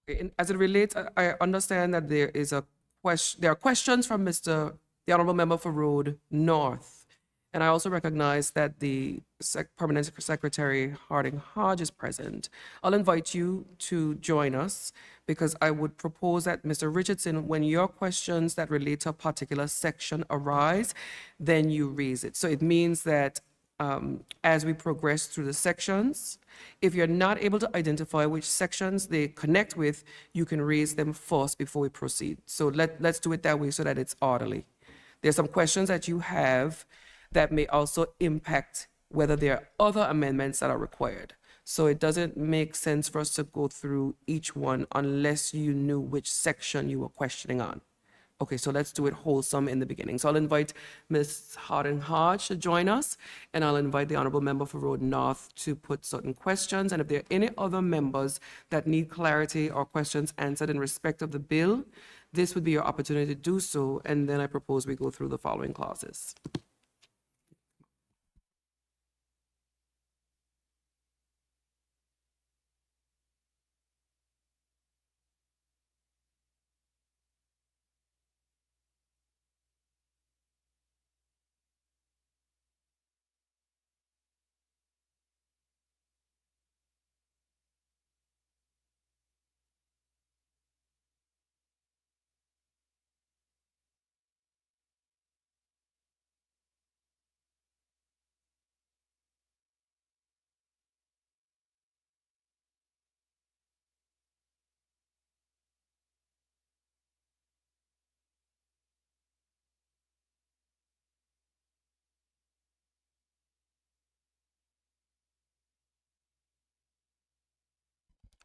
Okay, as it relates, I understand that there is a question. There are questions from the honorable member for Road North. And I also recognize that the Permanent Secretary Harding Hodge is present. I'll invite you to join us because I would propose that, Mr. Richardson, when your questions that relate to a particular section arise, then you raise it. So it means that as we progress through the sections, if you're not able to identify which sections they connect with, you can raise them first before we proceed. So let's do it that way so that it's orderly. There's some questions that you have that may also impact whether there are other amendments that are required. So it doesn't make sense for us to go through each one unless you knew which section you were questioning on. Okay, so let's do it wholesome in the beginning. So I'll invite Ms. Harding Hodge to join us, and I'll invite the honorable member for Road North to put certain questions. And if there are any other members that need clarity or questions answered in respect of the bill, this would be your opportunity to do so. And then I propose we go through the following clauses.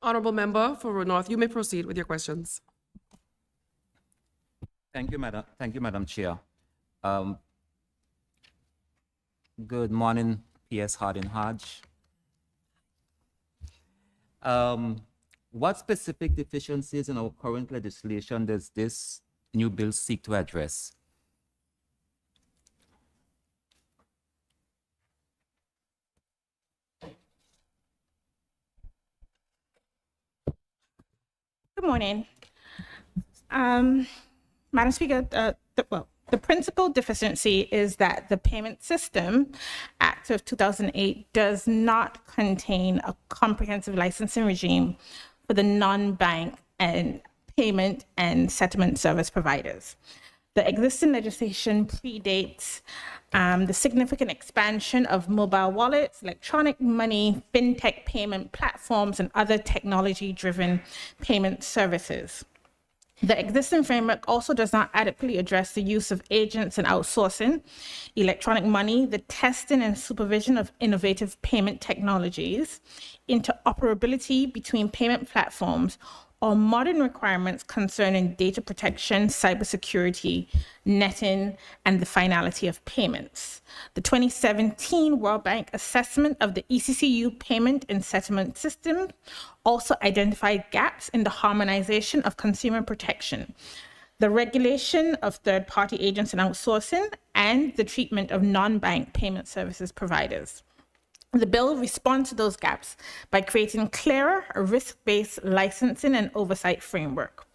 Honorable member for Road North, you may proceed with your questions. Thank you, Madam. Thank you, Madam Chair. Good morning, P.S. Harding Hodge. What specific deficiencies in our current legislation does this new bill seek to address? Good morning. Madam Speaker, the principal deficiency is that the Payment System Act of 2008 does not contain a comprehensive licensing regime for the non-bank and payment and settlement service providers. The existing legislation predates the significant expansion of mobile wallets, electronic money, fintech payment platforms, and other technology-driven payment services. The existing framework also does not adequately address the use of agents and outsourcing, electronic money, the testing and supervision of innovative payment technologies, interoperability between payment platforms, or modern requirements concerning data protection, cybersecurity, netting, and the finality of payments. The 2017 World Bank assessment of the ECCU payment and settlement system also identified gaps in the harmonization of consumer protection, the regulation of third-party agents and outsourcing, and the treatment of non-bank payment services providers. The bill responds to those gaps by creating clearer, risk-based licensing and oversight framework.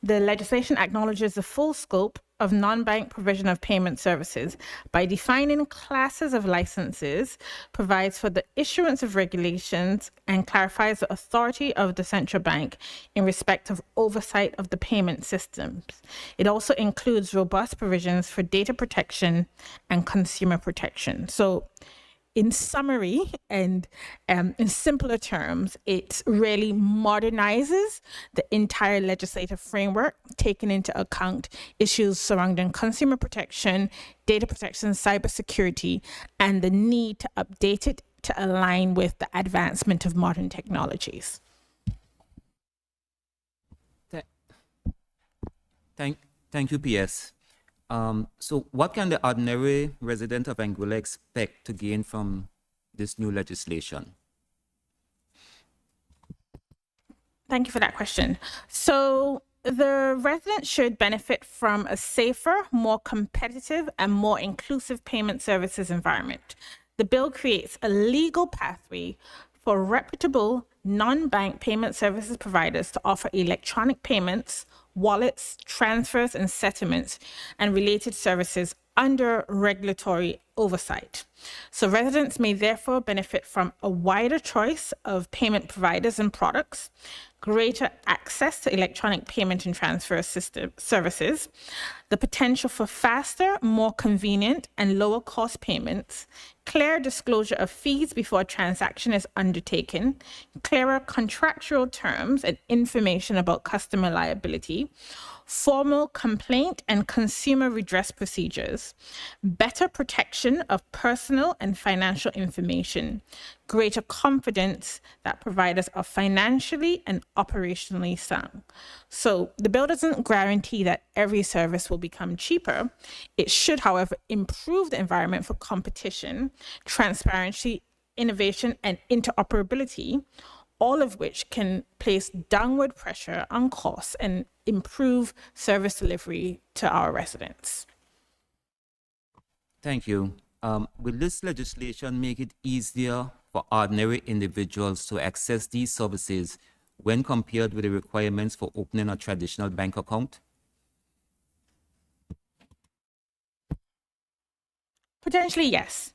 The legislation acknowledges the full scope of non-bank provision of payment services by defining classes of licenses, provides for the issuance of regulations, and clarifies the authority of the central bank in respect of oversight of the payment systems. It also includes robust provisions for data protection and consumer protection. So, in summary and in simpler terms, it really modernizes the entire legislative framework, taking into account issues surrounding consumer protection, data protection, cybersecurity, and the need to update it to align with the advancement of modern technologies. Thank you, PS. So what can the ordinary resident of Anguilla expect to gain from this new legislation? Thank you for that question. So the residents should benefit from a safer, more competitive, and more inclusive payment services environment. The bill creates a legal pathway for reputable non-bank payment services providers to offer electronic payments, wallets, transfers, and settlements, and related services under regulatory oversight. So residents may therefore benefit from a wider choice of payment providers and products, greater access to electronic payment and transfer system services, the potential for faster, more convenient, and lower cost payments, clear disclosure of fees before a transaction is undertaken, clearer contractual terms and information about customer liability, formal complaint and consumer redress procedures, better protection of personal and financial information, greater confidence that providers are financially and operationally sound. So the bill doesn't guarantee that every service will become cheaper. It should, however, improve the environment for competition, transparency, innovation, and interoperability, all of which can place downward pressure on costs and improve service delivery to our residents. Thank you. Will this legislation make it easier for ordinary individuals to access these services when compared with the requirements for opening a traditional bank account? Potentially, yes.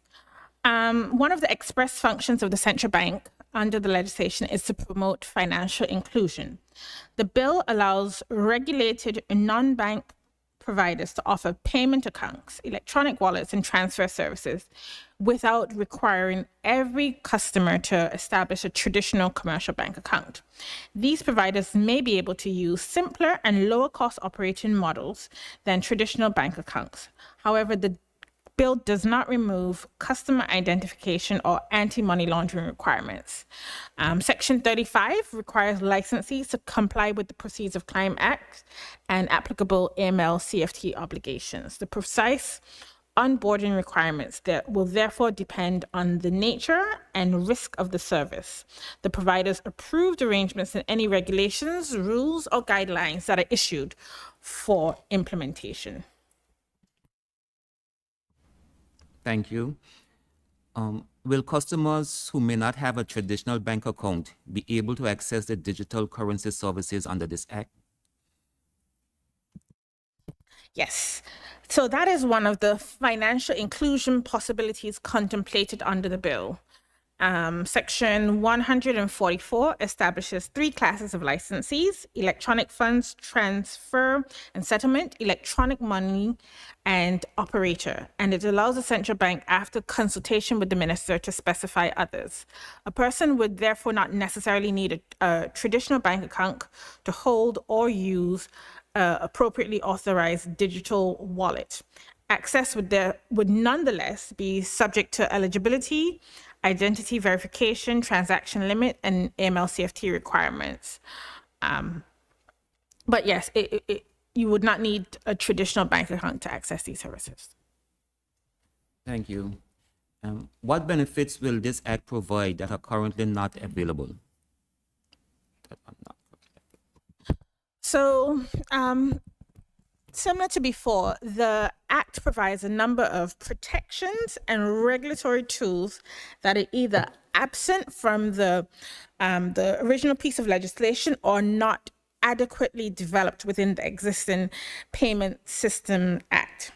One of the express functions of the central bank under the legislation is to promote financial inclusion. The bill allows regulated non-bank providers to offer payment accounts, electronic wallets, and transfer services without requiring every customer to establish a traditional commercial bank account. These providers may be able to use simpler and lower cost operating models than traditional bank accounts. However, the bill does not remove customer identification or anti-money laundering requirements. Section 35 requires licensees to comply with the Proceeds of Crime Act and applicable AML CFT obligations. The precise onboarding requirements that will therefore depend on the nature and risk of the service, the provider's approved arrangements, and any regulations, rules, or guidelines that are issued for implementation. Thank you. Will customers who may not have a traditional bank account be able to access the digital currency services under this act? Yes. So that is one of the financial inclusion possibilities contemplated under the bill. Section 144 establishes 3 classes of licensees: electronic funds transfer and settlement, electronic money, and operator. And it allows the central bank, after consultation with the minister, to specify others. A person would therefore not necessarily need a traditional bank account to hold or use appropriately authorized digital wallet. Access would nonetheless be subject to eligibility, identity verification, transaction limit, and AML/CFT requirements. But yes, you would not need a traditional bank account to access these services. Thank you. What benefits will this act provide that are currently not available? So, similar to before, the Act provides a number of protections and regulatory tools that are either absent from the original piece of legislation or not adequately developed within the existing Payment System Act.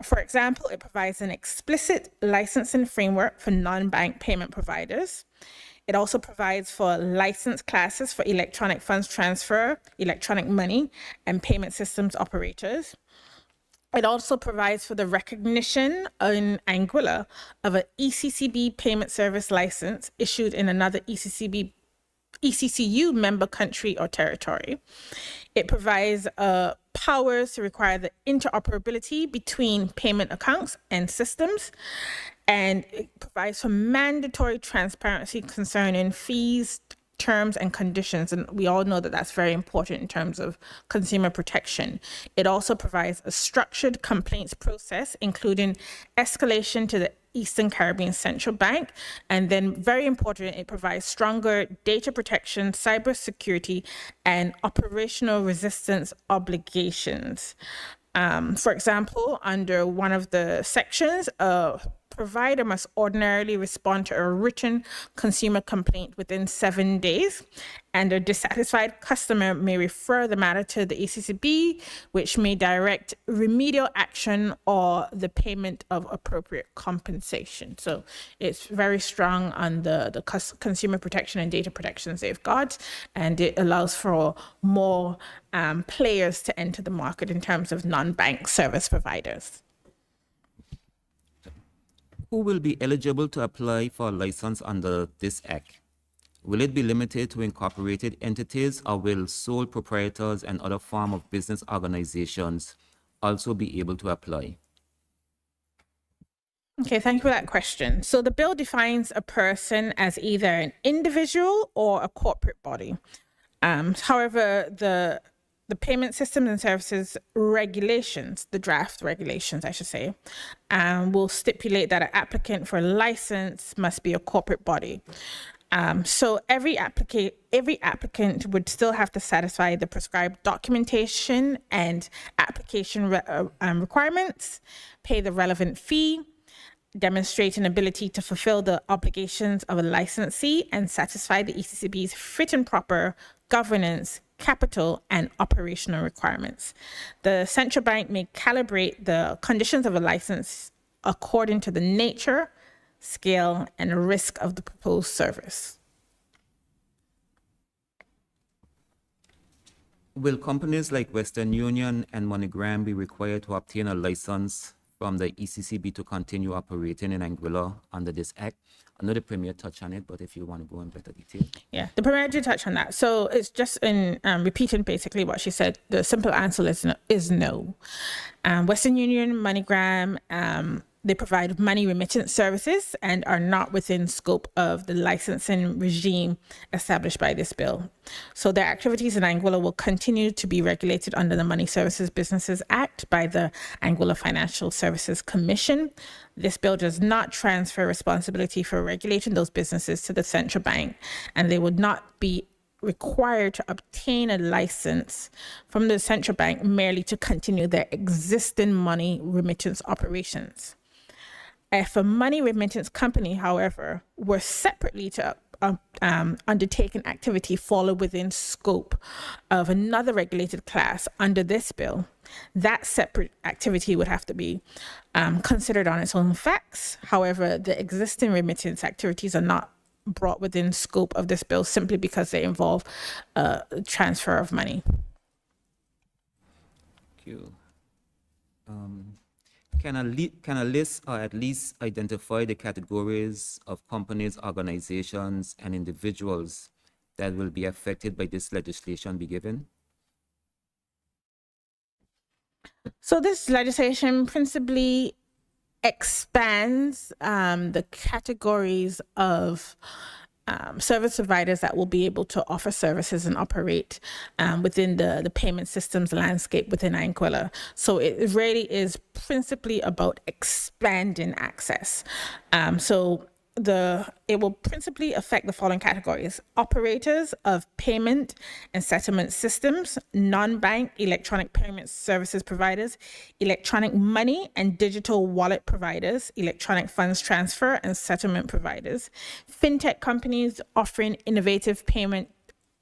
For example, it provides an explicit licensing framework for non-bank payment providers. It also provides for license classes for electronic funds transfer, electronic money, and payment systems operators. It also provides for the recognition in Anguilla of an ECCB payment service license issued in another ECCU member country or territory. It provides powers to require the interoperability between payment accounts and systems, and it provides for mandatory transparency concerning fees, terms, and conditions. And we all know that that's very important in terms of consumer protection. It also provides a structured complaints process, including escalation to the Eastern Caribbean Central Bank. And then, very important, it provides stronger data protection, cybersecurity, and operational resistance obligations. For example, under one of the sections, provider must ordinarily respond to a written consumer complaint within 7 days, and a dissatisfied customer may refer the matter to the ECCB, which may direct remedial action or the payment of appropriate compensation. So it's very strong on the consumer protection and data protection safeguards, and it allows for more players to enter the market in terms of non-bank service providers. Who will be eligible to apply for a license under this act? Will it be limited to incorporated entities, or will sole proprietors and other form of business organizations also be able to apply? Okay, thank you for that question. So the bill defines a person as either an individual or a corporate body. However, the payment systems and services regulations, the draft regulations, I should say, will stipulate that an applicant for a license must be a corporate body. So every applicant would still have to satisfy the prescribed documentation and application requirements, pay the relevant fee, demonstrate an ability to fulfill the obligations of a licensee, and satisfy the ECCB's fit and proper governance, capital, and operational requirements. The central bank may calibrate the conditions of a license according to the nature, scale, and risk of the proposed service. Will companies like Western Union and MoneyGram be required to obtain a license from the ECCB to continue operating in Anguilla under this act? I know the Premier touched on it, but if you want to go in better detail. Yeah, the Premier did touch on that. So it's just in repeating basically what she said. The simple answer is no. Western Union, MoneyGram, they provide money remittance services and are not within scope of the licensing regime established by this bill. So their activities in Anguilla will continue to be regulated under the Money Services Businesses Act by the Anguilla Financial Services Commission. This bill does not transfer responsibility for regulating those businesses to the central bank, and they would not be required to obtain a license from the central bank merely to continue their existing money remittance operations. If a money remittance company, however, were separately to undertake an activity follow within scope of another regulated class under this bill, that separate activity would have to be considered on its own facts. However, the existing remittance activities are not brought within scope of this bill simply because they involve transfer of money. Thank you. Can a list or at least identify the categories of companies, organizations, and individuals that will be affected by this legislation be given? So this legislation principally expands the categories of service providers that will be able to offer services and operate within the payment systems landscape within Anguilla. So it really is principally about expanding access. It will principally affect the following categories: operators of payment and settlement systems, non-bank electronic payment services providers, electronic money and digital wallet providers, electronic funds transfer and settlement providers, fintech companies offering innovative payment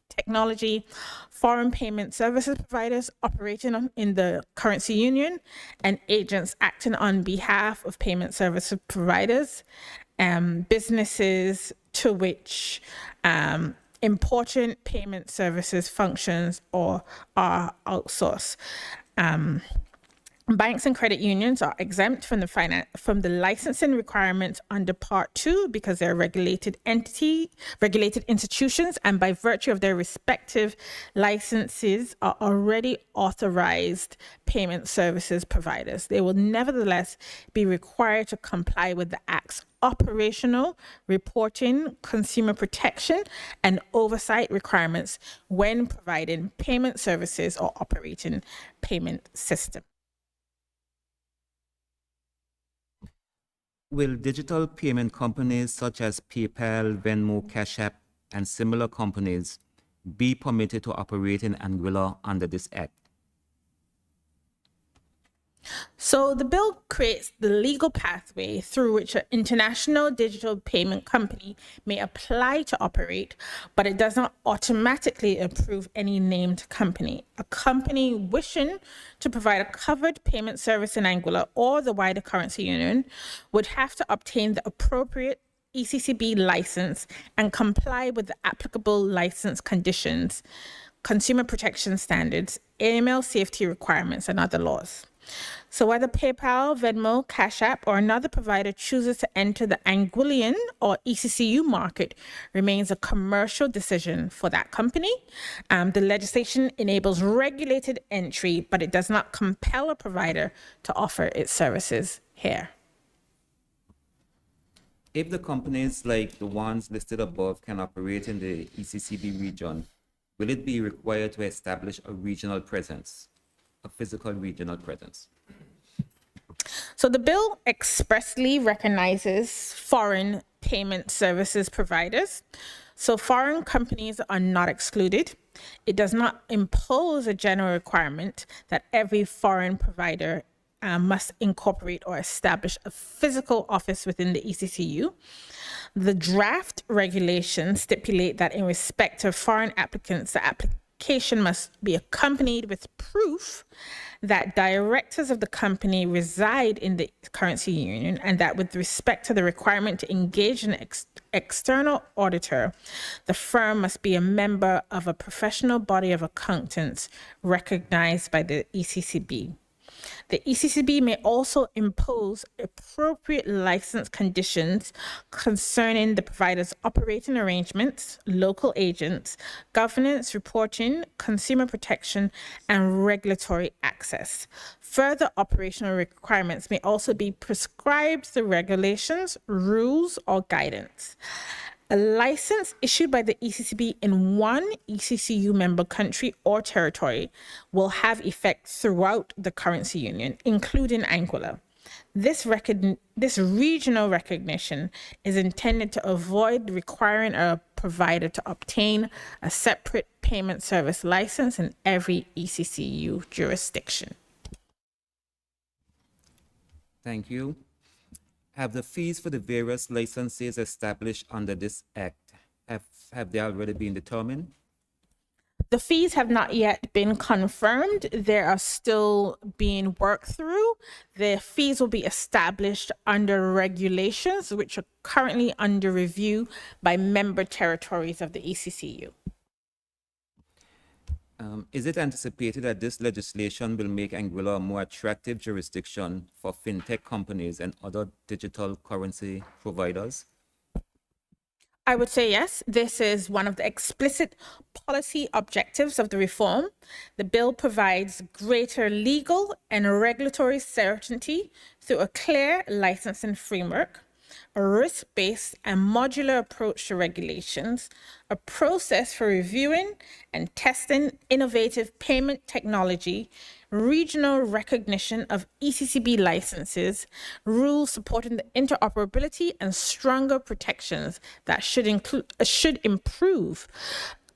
technology, foreign payment services providers operating in the currency union, and agents acting on behalf of payment service providers, businesses to which important payment services functions or are outsourced. Banks and credit unions are exempt from the licensing requirements under Part 2 because they're regulated institutions, and by virtue of their respective licenses are already authorized payment services providers. They will nevertheless be required to comply with the Act's operational, reporting, consumer protection, and oversight requirements when providing payment services or operating payment systems. Will digital payment companies such as PayPal, Venmo, Cash App, and similar companies be permitted to operate in Anguilla under this Act? So the bill creates the legal pathway through which an international digital payment company may apply to operate, but it does not automatically approve any named company. A company wishing to provide a covered payment service in Anguilla or the wider currency union would have to obtain the appropriate ECCB license and comply with the applicable license conditions, consumer protection standards, AML safety requirements, and other laws. So whether PayPal, Venmo, Cash App, or another provider chooses to enter the Anguillian or ECCU market remains a commercial decision for that company. The legislation enables regulated entry, but it does not compel a provider to offer its services here. If the companies like the ones listed above can operate in the ECCB region, will it be required to establish a regional presence, a physical regional presence? So the bill expressly recognizes foreign payment services providers. So foreign companies are not excluded. It does not impose a general requirement that every foreign provider must incorporate or establish a physical office within the ECCU. The draft regulations stipulate that in respect of foreign applicants, the application must be accompanied with proof that directors of the company reside in the currency union, and that with respect to the requirement to engage an external auditor, the firm must be a member of a professional body of accountants recognized by the ECCB. The ECCB may also impose appropriate license conditions concerning the provider's operating arrangements, local agents, governance, reporting, consumer protection, and regulatory access. Further operational requirements may also be prescribed through regulations, rules, or guidance. A license issued by the ECCB in one ECCU member country or territory will have effect throughout the currency union, including Anguilla. This regional recognition is intended to avoid requiring a provider to obtain a separate payment service license in every ECCU jurisdiction. Thank you. Have the fees for the various licenses established under this Act, have they already been determined? The fees have not yet been confirmed. They are still being worked through. The fees will be established under regulations, which are currently under review by member territories of the ECCU. Is it anticipated that this legislation will make Anguilla a more attractive jurisdiction for fintech companies and other digital currency providers? I would say yes. This is one of the explicit policy objectives of the reform. The bill provides greater legal and regulatory certainty through a clear licensing framework, a risk-based and modular approach to regulations, a process for reviewing and testing innovative payment technology, regional recognition of ECCB licenses, rules supporting the interoperability, and stronger protections that should improve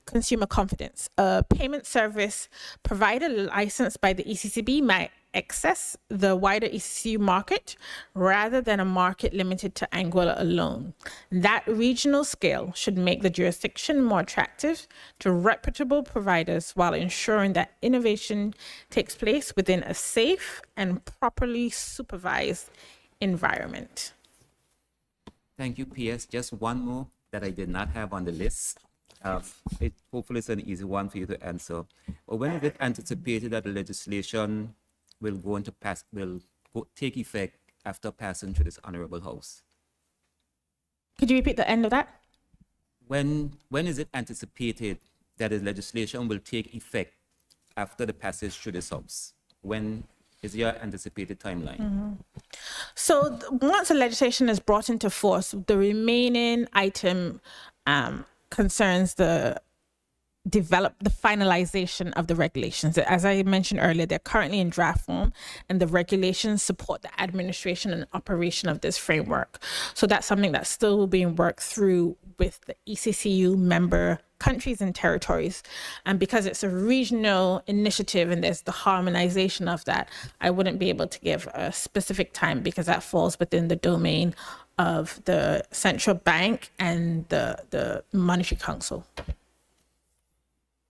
consumer confidence. A payment service provider licensed by the ECCB might access the wider ECCU market rather than a market limited to Anguilla alone. That regional scale should make the jurisdiction more attractive to reputable providers while ensuring that innovation takes place within a safe and properly supervised environment. Thank you, PS. Just one more that I did not have on the list. Hopefully it's an easy one for you to answer. But when is it anticipated that the legislation will take effect after passing through this honorable house? Could you repeat the end of that? When is it anticipated that the legislation will take effect after the passage through this house? When is your anticipated timeline? So once the legislation is brought into force, the remaining item concerns the finalization of the regulations. As I mentioned earlier, they're currently in draft form, and the regulations support the administration and operation of this framework. So that's something that's still being worked through with the ECCU member countries and territories. And because it's a regional initiative and there's the harmonization of that, I wouldn't be able to give a specific time because that falls within the domain of the central bank and the Monetary Council.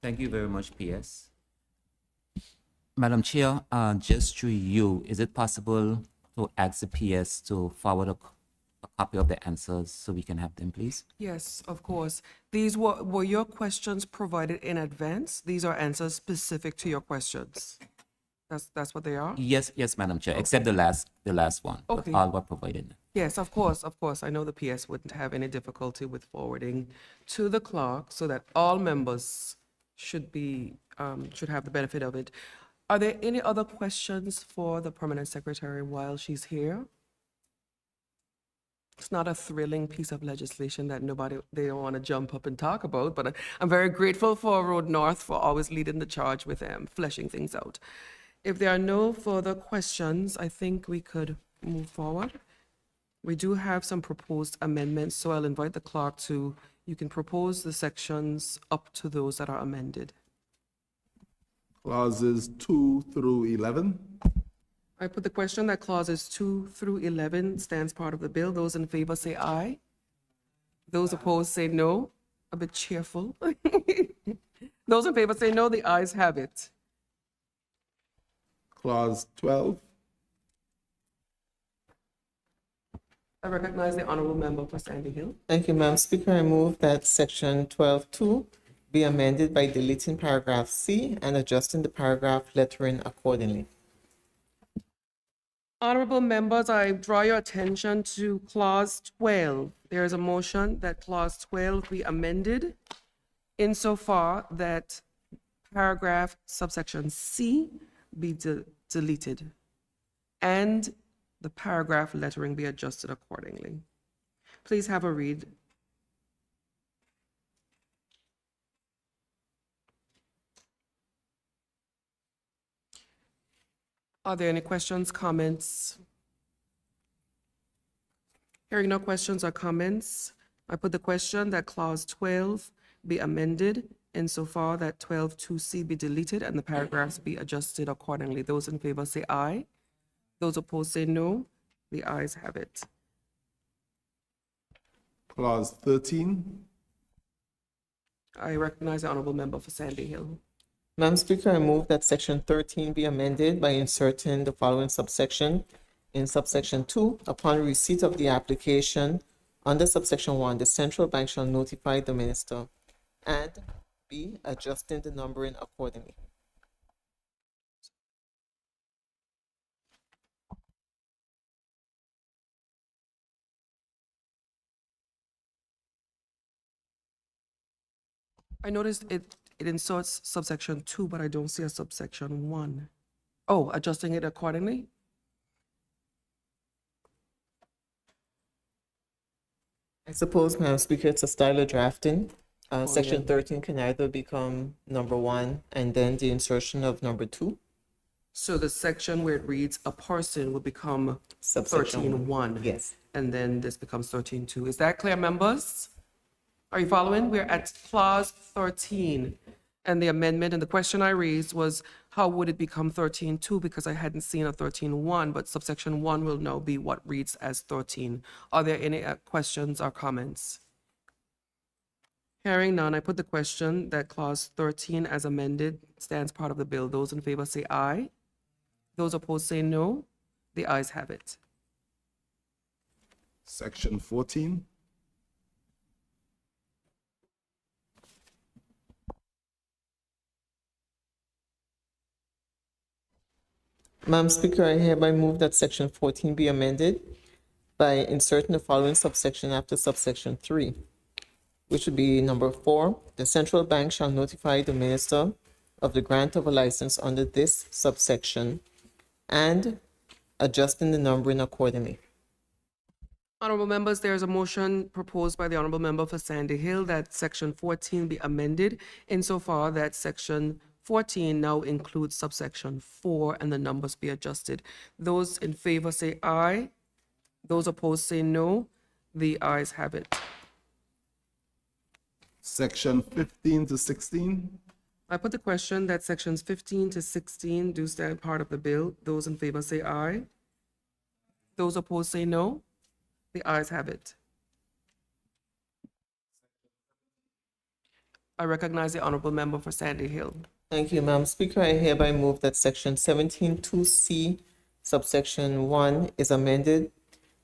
Thank you very much, PS. Madam Chair, just through you, is it possible to ask the PS to forward a copy of the answers so we can have them, please? Yes, of course. These were your questions provided in advance? These are answers specific to your questions? That's what they are? Yes, Madam Chair, except the last one. Okay. But all were provided. Yes, of course. I know the PS wouldn't have any difficulty with forwarding to the clerk so that all members should have the benefit of it. Are there any other questions for the permanent secretary while she's here? It's not a thrilling piece of legislation that they don't want to jump up and talk about, but I'm very grateful for Road North for always leading the charge with fleshing things out. If there are no further questions, I think we could move forward. We do have some proposed amendments, so I'll invite the clerk you can propose the sections up to those that are amended. Clauses 2 through 11. I put the question that clauses 2 through 11 stands part of the bill. Those in favor say aye. Those opposed say no. A bit cheerful. Those in favor say no. The ayes have it. Clause 12. I recognize the honorable member for Sandy Hill. Thank you, Madam Speaker. I move that section 12.2 be amended by deleting paragraph C and adjusting the paragraph lettering accordingly. Honorable members, I draw your attention to clause 12. There is a motion that clause 12 be amended insofar that paragraph subsection C be deleted and the paragraph lettering be adjusted accordingly. Please have a read. Are there any questions, comments? Hearing no questions or comments, I put the question that clause 12 be amended insofar that 12(2)C be deleted and the paragraphs be adjusted accordingly. Those in favor say aye. Those opposed say no. The ayes have it. Clause 13. I recognize the honorable member for Sandy Hill. Madam Speaker, I move that section 13 be amended by inserting the following subsection. In subsection 2, upon receipt of the application under subsection 1, the central bank shall notify the minister, and B, adjusting the numbering accordingly. I noticed it inserts subsection 2, but I don't see a subsection 1. Oh, adjusting it accordingly? I suppose, Madam Speaker, it's a style of drafting. Section yeah. 13 can either become number 1 and then the insertion of number 2, So the section where it reads a person will become subsection 13.1. Yes. And then this becomes 13.2. Is that clear, members? Are you following? We're at clause 13. And the amendment and the question I raised was, how would it become 13.2? Because I hadn't seen a 13.1, but subsection 1 will now be what reads as 13. Are there any questions or comments? Hearing none, I put the question that clause 13 as amended stands part of the bill. Those in favor say aye. Those opposed say no. The ayes have it. Section 14. Madam Speaker, I hereby move that section 14 be amended by inserting the following subsection after subsection 3, which would be number 4. The central bank shall notify the minister of the grant of a license under this subsection and adjusting the numbering accordingly. Honorable members, there is a motion proposed by the honorable member for Sandy Hill that section 14 be amended insofar that section 14 now includes subsection 4 and the numbers be adjusted. Those in favor say aye. Those opposed say no. The ayes have it. Section 15 to 16. I put the question that sections 15 to 16 do stand part of the bill. Those in favor say aye. Those opposed say no. The ayes have it. I recognize the honorable member for Sandy Hill. Thank you, Madam Speaker. I hereby move that section 17(2)(c) subsection 1 is amended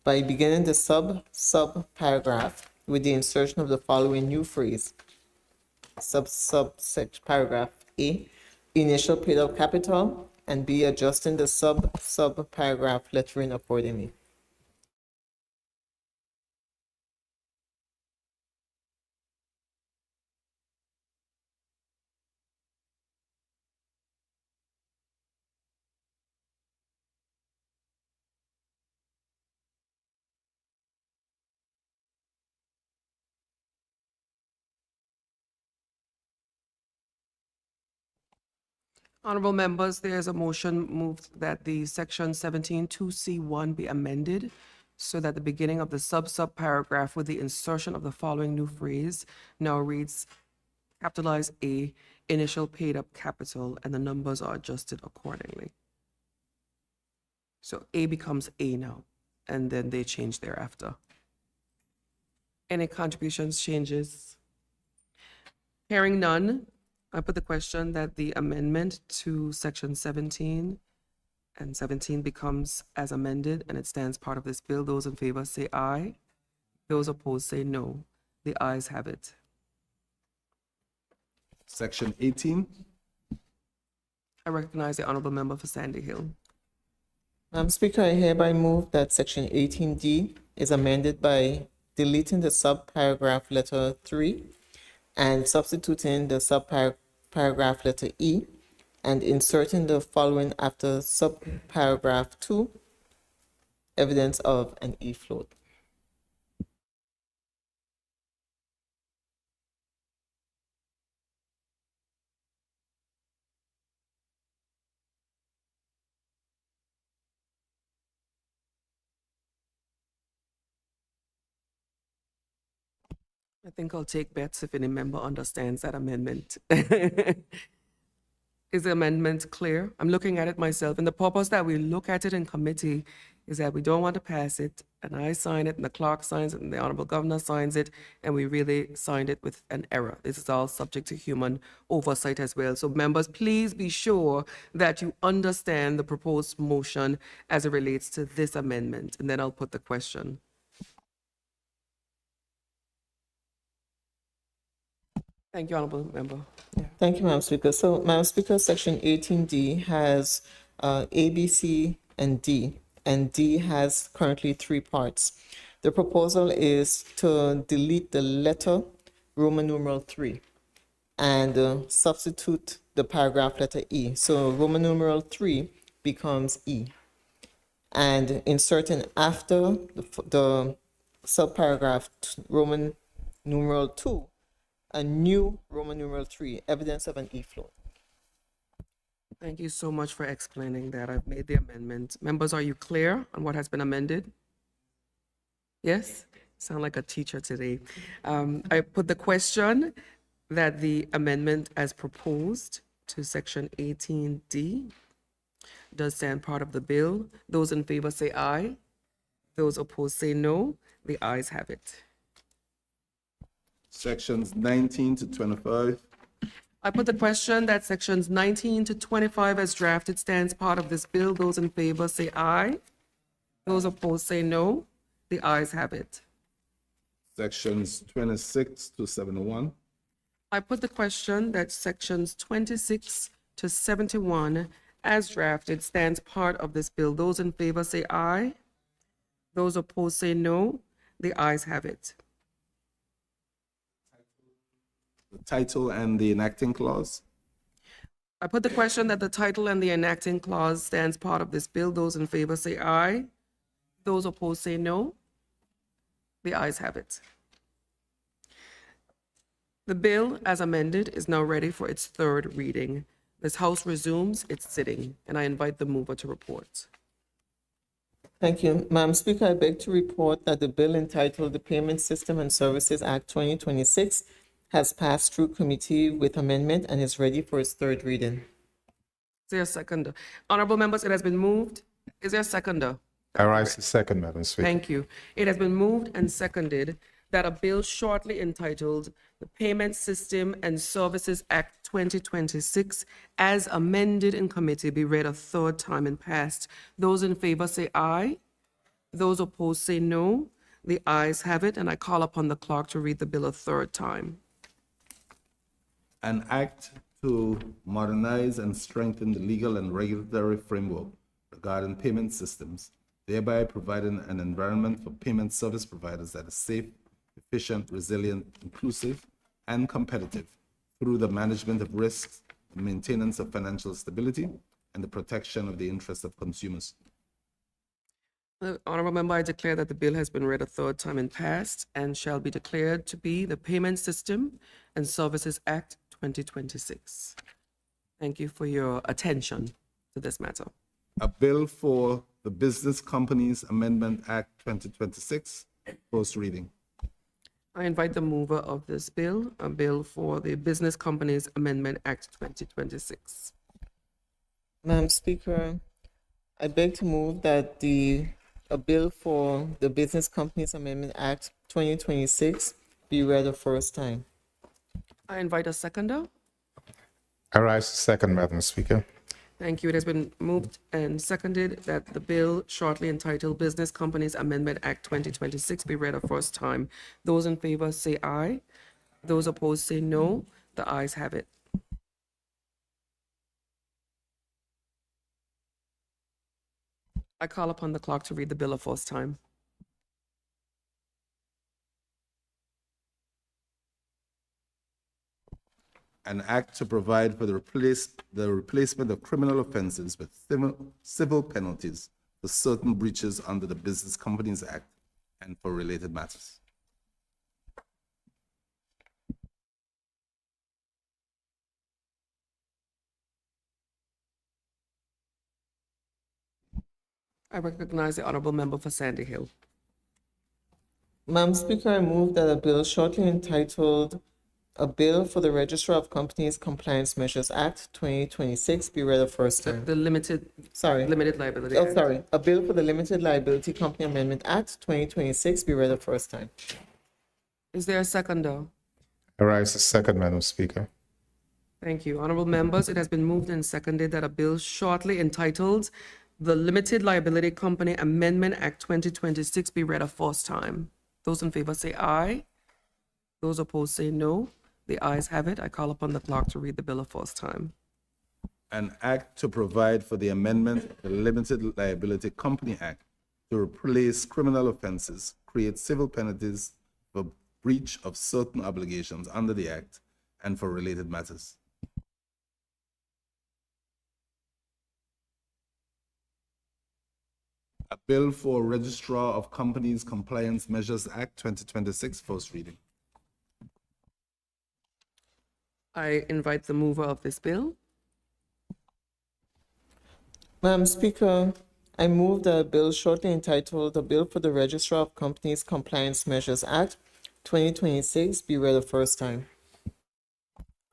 by beginning the sub-paragraph with the insertion of the following new phrase. Paragraph A, initial paid up capital, and B, adjusting the sub-paragraph lettering accordingly. Honorable members, there is a motion moved that the section 17(2)(c)(1) be amended so that the beginning of the sub-paragraph with the insertion of the following new phrase now reads capitalize A, initial paid up capital, and the numbers are adjusted accordingly. So A becomes A now, and then they change thereafter. Any contributions, changes? Hearing none, I put the question that the amendment to section 17 and 17 becomes as amended and it stands part of this bill. Those in favor say aye. Those opposed say no. The ayes have it. Section 18. I recognize the honorable member for Sandy Hill. Madam Speaker, I hereby move that section 18D is amended by deleting the sub-paragraph letter 3 and substituting the sub-paragraph letter E and inserting the following after sub-paragraph 2, evidence of an E float. I think I'll take bets if any member understands that amendment. Is the amendment clear? I'm looking at it myself, and the purpose that we look at it in committee is that we don't want to pass it, and I sign it, and the clerk signs it, and the honorable governor signs it, and we really signed it with an error. This is all subject to human oversight as well. So members, please be sure that you understand the proposed motion as it relates to this amendment, and then I'll put the question. Thank you, honorable member. Thank you, Madam Speaker. So, Madam Speaker, section 18D has A, B, C, and D has currently 3 parts. The proposal is to delete the letter Roman numeral 3 and substitute the paragraph letter E. So Roman numeral 3 becomes E. And inserting after the subparagraph Roman numeral 2, a new Roman numeral 3, evidence of an E float. Thank you so much for explaining that. I've made the amendment. Members, are you clear on what has been amended? Yes? Sound like a teacher today. I put the question that the amendment as proposed to section 18D does stand part of the bill. Those in favor say aye. Those opposed say no. The ayes have it. Sections 19 to 25. I put the question that sections 19 to 25 as drafted stands part of this bill. Those in favor say aye. Those opposed say no. The ayes have it. Sections 26 to 71. I put the question that sections 26 to 71 as drafted stands part of this bill. Those in favor say aye. Those opposed say no. The ayes have it. The title and the enacting clause. I put the question that the title and the enacting clause stands part of this bill. Those in favor say aye. Those opposed say no. The ayes have it. The bill, as amended, is now ready for its third reading. This House resumes its sitting, and I invite the mover to report. Thank you. Madam Speaker, I beg to report that the bill entitled the Payment System and Services Act 2026 has passed through committee with amendment and is ready for its third reading. Is there a seconder? Honorable members, it has been moved. Is there a seconder? I rise to second, Madam Speaker. Thank you. It has been moved and seconded that a bill shortly entitled the Payment System and Services Act 2026 as amended in committee be read a third time and passed. Those in favor say aye. Those opposed say no. The ayes have it, and I call upon the clerk to read the bill a third time. An act to modernize and strengthen the legal and regulatory framework regarding payment systems, thereby providing an environment for payment service providers that is safe, efficient, resilient, inclusive, and competitive through the management of risks, the maintenance of financial stability, and the protection of the interests of consumers. Honorable member, I declare that the bill has been read a third time and passed and shall be declared to be the Payment System and Services Act 2026. Thank you for your attention to this matter. A bill for the Business Companies Amendment Act 2026, first reading. I invite the mover of this bill, a bill for the Business Companies Amendment Act 2026. Madam Speaker, I beg to move that a bill for the Business Companies Amendment Act 2026 be read a first time. I invite a seconder. I rise to second, Madam Speaker. Thank you. It has been moved and seconded that the bill shortly entitled Business Companies Amendment Act 2026 be read a first time. Those in favor say aye. Those opposed say no. The ayes have it. I call upon the clerk to read the bill a first time. An act to provide for the replacement of criminal offenses with civil penalties for certain breaches under the Business Companies Act and for related matters. I recognize the honorable member for Sandy Hill. Madam Speaker, I move that a bill shortly entitled A Bill for the Registrar of Companies Compliance Measures Act 2026 be read a first time. The limited liability. Oh, Act. sorry. A bill for the Limited Liability Company Amendment Act 2026 be read a first time. Is there a seconder? I rise to second, Madam Speaker. Thank you. Honorable members, it has been moved and seconded that a bill shortly entitled the Limited Liability Company Amendment Act 2026 be read a first time. Those in favor say aye. Those opposed say no. The ayes have it. I call upon the clerk to read the bill a first time. An act to provide for the amendment of the Limited Liability Company Act to replace criminal offenses, create civil penalties for breach of certain obligations under the Act, and for related matters. A bill for Registrar of Companies Compliance Measures Act 2026, first reading. I invite the mover of this bill. Madam Speaker, I move that a bill shortly entitled "A Bill for the Registrar of Companies Compliance Measures Act 2026" be read a first time.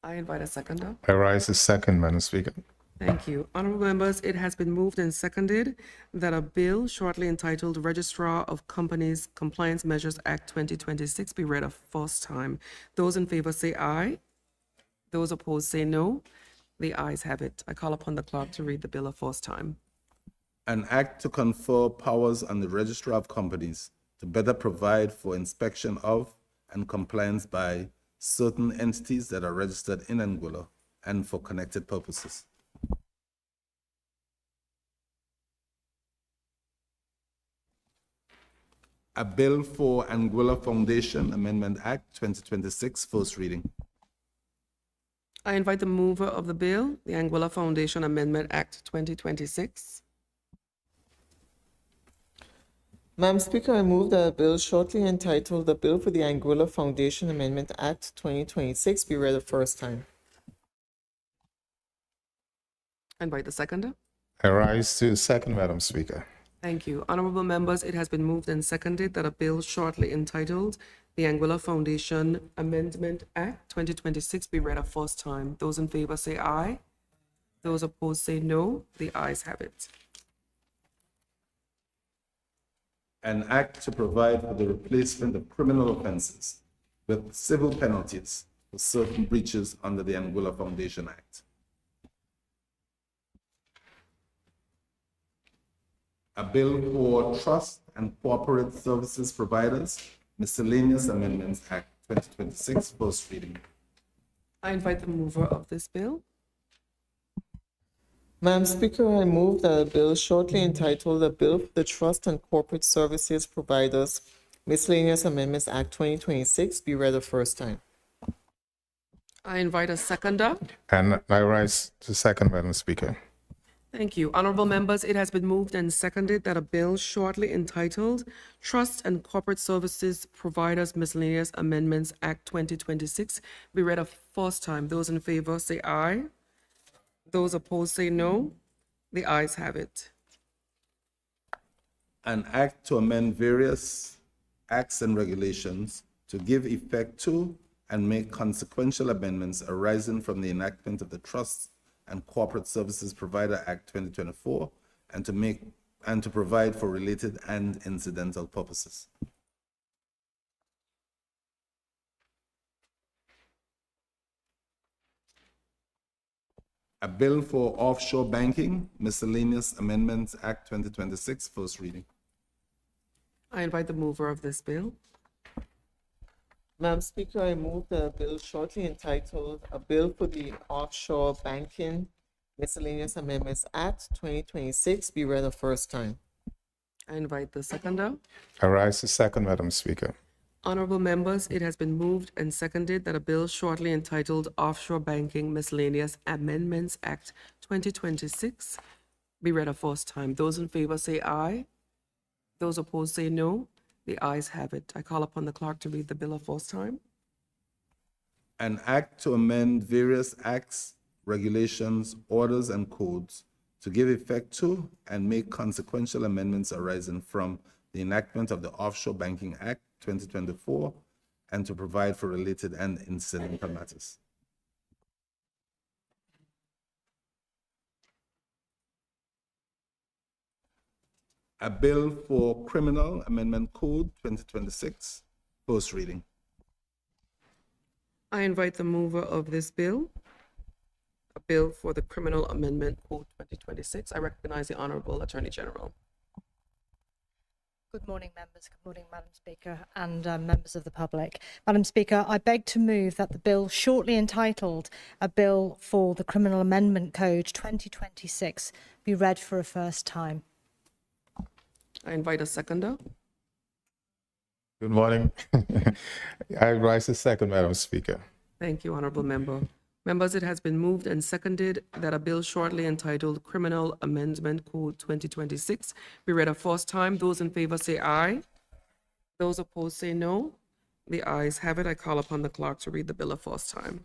I invite a seconder. I rise to second, Madam Speaker. Thank you. Honorable members, it has been moved and seconded that a bill shortly entitled Registrar of Companies Compliance Measures Act 2026 be read a first time. Those in favor say aye. Those opposed say no. The ayes have it. I call upon the clerk to read the bill a first time. An act to confer powers on the Registrar of Companies to better provide for inspection of and compliance by certain entities that are registered in Anguilla and for connected purposes. A bill for Anguilla Foundation Amendment Act 2026, first reading. I invite the mover of the bill, the Anguilla Foundation Amendment Act 2026. Madam Speaker, I move that a bill shortly entitled "The Bill for the Anguilla Foundation Amendment Act 2026" be read a first time. I invite the seconder. I rise to second, Madam Speaker. Thank you. Honorable members, it has been moved and seconded that a bill shortly entitled the Anguilla Foundation Amendment Act 2026 be read a first time. Those in favor say aye. Those opposed say no. The ayes have it. An act to provide for the replacement of criminal offenses with civil penalties for certain breaches under the Anguilla Foundation Act. A bill for Trust and Corporate Services Providers Miscellaneous Amendments Act 2026, first reading. I invite the mover of this bill. Madam Speaker, I move that a bill shortly entitled "A Bill for the Trust and Corporate Services Providers Miscellaneous Amendments Act 2026" be read a first time. I invite a seconder. And I rise to second, Madam Speaker. Thank you. Honorable members, it has been moved and seconded that a bill shortly entitled Trust and Corporate Services Providers Miscellaneous Amendments Act 2026 be read a first time. Those in favor say aye. Those opposed say no. The ayes have it. An act to amend various acts and regulations to give effect to and make consequential amendments arising from the enactment of the Trust and Corporate Services Provider Act 2024 and to provide for related and incidental purposes. A bill for offshore banking Miscellaneous Amendments Act 2026, first reading. I invite the mover of this bill. Madam Speaker, I move that a bill shortly entitled "A Bill for the Offshore Banking Miscellaneous Amendments Act 2026" be read a first time. I invite the seconder. I rise to second, Madam Speaker. Honorable members, it has been moved and seconded that a bill shortly entitled Offshore Banking Miscellaneous Amendments Act 2026 be read a first time. Those in favor say aye. Those opposed say no. The ayes have it. I call upon the clerk to read the bill a first time. An act to amend various acts, regulations, orders, and codes to give effect to and make consequential amendments arising from the enactment of the Offshore Banking Act 2024 and to provide for related and incidental matters. A bill for Criminal Amendment Code 2026, first reading. I invite the mover of this bill, a bill for the Criminal Amendment Code 2026. I recognize the Honorable Attorney General. Good morning, members. Good morning, Madam Speaker and members of the public. Madam Speaker, I beg to move that the bill shortly entitled "A Bill for the Criminal Amendment Code 2026" be read for a first time. I invite a seconder. Good morning. I rise to second, Madam Speaker. Thank you, Honorable Member. Members, it has been moved and seconded that a bill shortly entitled Criminal Amendment Code 2026 be read a first time. Those in favor say aye. Those opposed say no. The ayes have it. I call upon the clerk to read the bill a first time.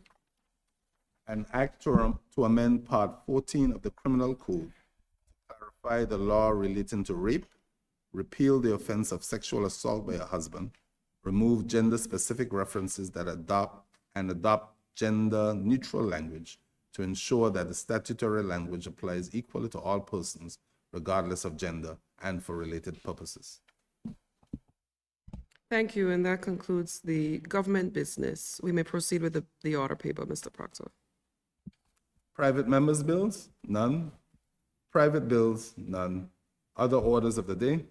An act to amend Part 14 of the Criminal Code to clarify the law relating to rape, repeal the offense of sexual assault by a husband, remove gender-specific references that adopt gender-neutral language to ensure that the statutory language applies equally to all persons, regardless of gender, and for related purposes. Thank you, and that concludes the government business. We may proceed with the order paper, Mr. Proctor. Private members' bills? None. Private bills? None. Other orders of the day?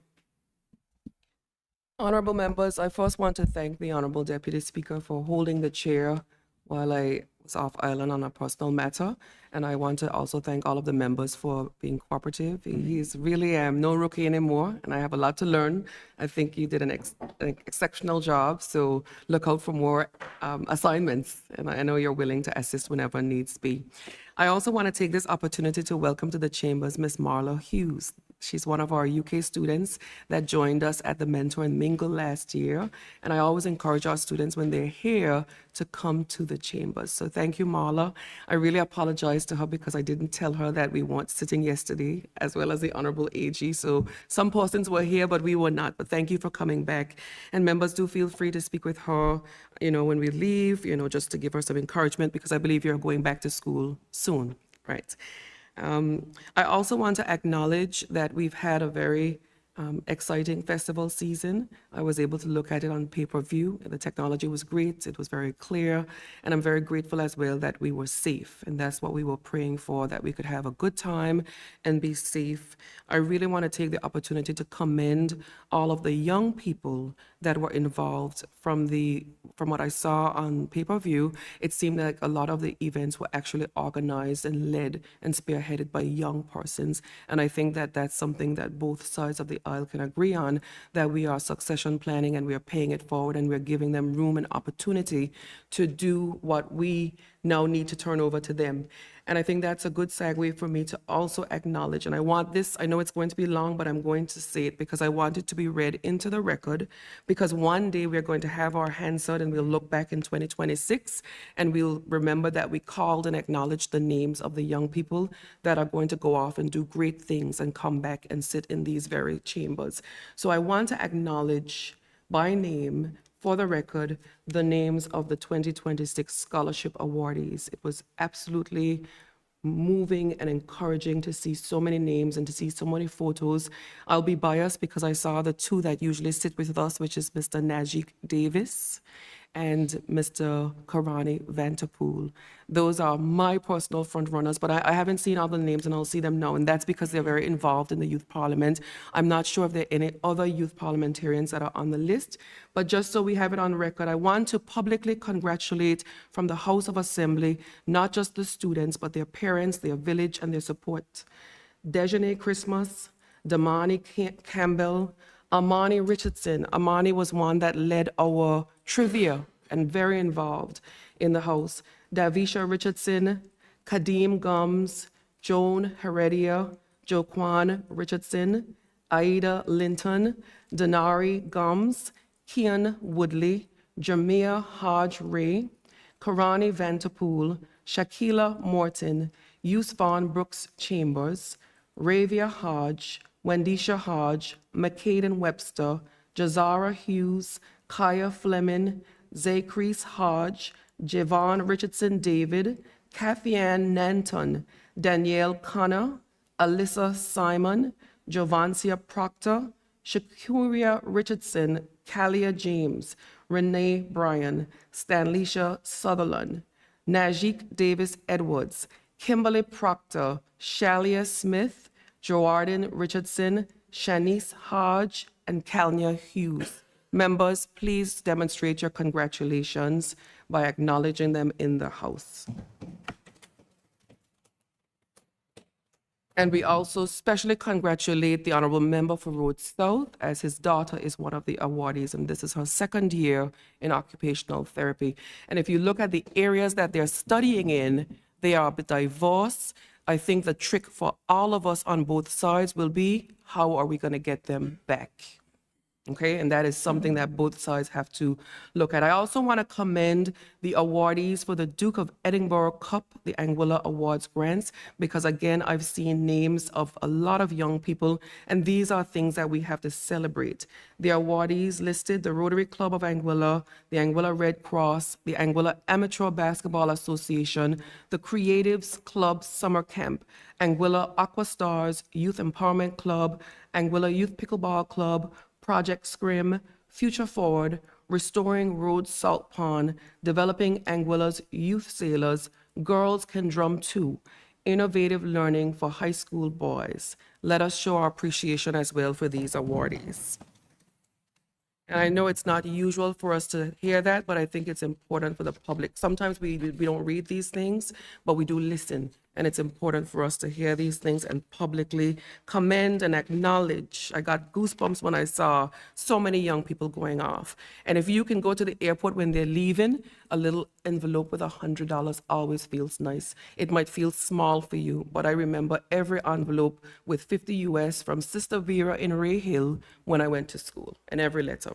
Honorable members, I first want to thank the Honorable Deputy Speaker for holding the chair while I was off island on a personal matter. And I want to also thank all of the members for being cooperative. He's really no rookie anymore, and I have a lot to learn. I think you did an exceptional job, so look out for more assignments. And I know you're willing to assist whenever needs be. I also want to take this opportunity to welcome to the chambers Miss Marla Hughes. She's one of our UK students that joined us at the Mentor and Mingle last year. And I always encourage our students when they're here to come to the chambers. So thank you, Marla. I really apologize to her because I didn't tell her that we weren't sitting yesterday, as well as the Honorable AG. So some persons were here, but we were not. But thank you for coming back. And members, do feel free to speak with her, when we leave, just to give her some encouragement, because I believe you're going back to school soon, right? I also want to acknowledge that we've had a very exciting festival season. I was able to look at it on pay-per-view. The technology was great. It was very clear. And I'm very grateful as well that we were safe. And that's what we were praying for, that we could have a good time and be safe. I really want to take the opportunity to commend all of the young people that were involved. From what I saw on pay-per-view, it seemed like a lot of the events were actually organized and led and spearheaded by young persons. And I think that that's something that both sides of the aisle can agree on, that we are succession planning and we are paying it forward and we're giving them room and opportunity to do what we now need to turn over to them. And I think that's a good segue for me to also acknowledge, and I want this, I know it's going to be long, but I'm going to say it because I want it to be read into the record, because one day we're going to have our hands out and we'll look back in 2026 and we'll remember that we called and acknowledged the names of the young people that are going to go off and do great things and come back and sit in these very chambers. So I want to acknowledge by name, for the record, the names of the 2026 scholarship awardees. It was absolutely moving and encouraging to see so many names and to see so many photos. I'll be biased because I saw the two that usually sit with us, which is Mr. Najik Davis and Mr. Karani Vanterpool. Those are my personal front runners, but I haven't seen all the names and I'll see them now, and that's because they're very involved in the youth parliament. I'm not sure if there are any other youth parliamentarians that are on the list, but just so we have it on record, I want to publicly congratulate from the House of Assembly, not just the students, but their parents, their village, and their support. Dejanay Christmas, Damani Campbell, Amani Richardson. Amani was one that led our trivia and very involved in the House. Davisha Richardson, Kadeem Gums, Joan Heredia, Joquan Richardson, Aida Linton, Denari Gums, Kian Woodley, Jamia Hodge Ray, Karani Vanterpool, Shakila Morton, Yusvon Brooks Chambers, Ravia Hodge, Wendisha Hodge, McCaden Webster, Jazara Hughes, Kaya Fleming, Zacrease Hodge, Javon Richardson David, Kathy-Ann Nanton, Danielle Connor, Alyssa Simon, Jovancia Proctor, Shakuria Richardson, Kalia James, Renee Bryan, Stanlisha Sutherland, Najik Davis Edwards, Kimberly Proctor, Shalia Smith, Jordan Richardson, Shanice Hodge, and Kalnia Hughes. Members, please demonstrate your congratulations by acknowledging them in the House. And we also specially congratulate the Honorable Member for Rhodes South, as his daughter is one of the awardees, and this is her second year in occupational therapy. And if you look at the areas that they're studying in, they are a bit diverse. I think the trick for all of us on both sides will be, how are we going to get them back? Okay, and that is something that both sides have to look at. I also want to commend the awardees for the Duke of Edinburgh Cup, the Anguilla Awards grants, because again, I've seen names of a lot of young people, and these are things that we have to celebrate. The awardees listed: the Rotary Club of Anguilla, the Anguilla Red Cross, the Anguilla Amateur Basketball Association, the Creatives Club Summer Camp, Anguilla Aqua Stars Youth Empowerment Club, Anguilla Youth Pickleball Club, Project Scrim, Future Forward, Restoring Rhodes Salt Pond, Developing Anguilla's Youth Sailors, Girls Can Drum Too, Innovative Learning for High School Boys. Let us show our appreciation as well for these awardees. And I know it's not usual for us to hear that, but I think it's important for the public. Sometimes we don't read these things, but we do listen. And it's important for us to hear these things and publicly commend and acknowledge. I got goosebumps when I saw so many young people going off. And if you can go to the airport when they're leaving, a little envelope with $100 always feels nice. It might feel small for you, but I remember every envelope with 50 US from Sister Vera in Ray Hill when I went to school, and every letter.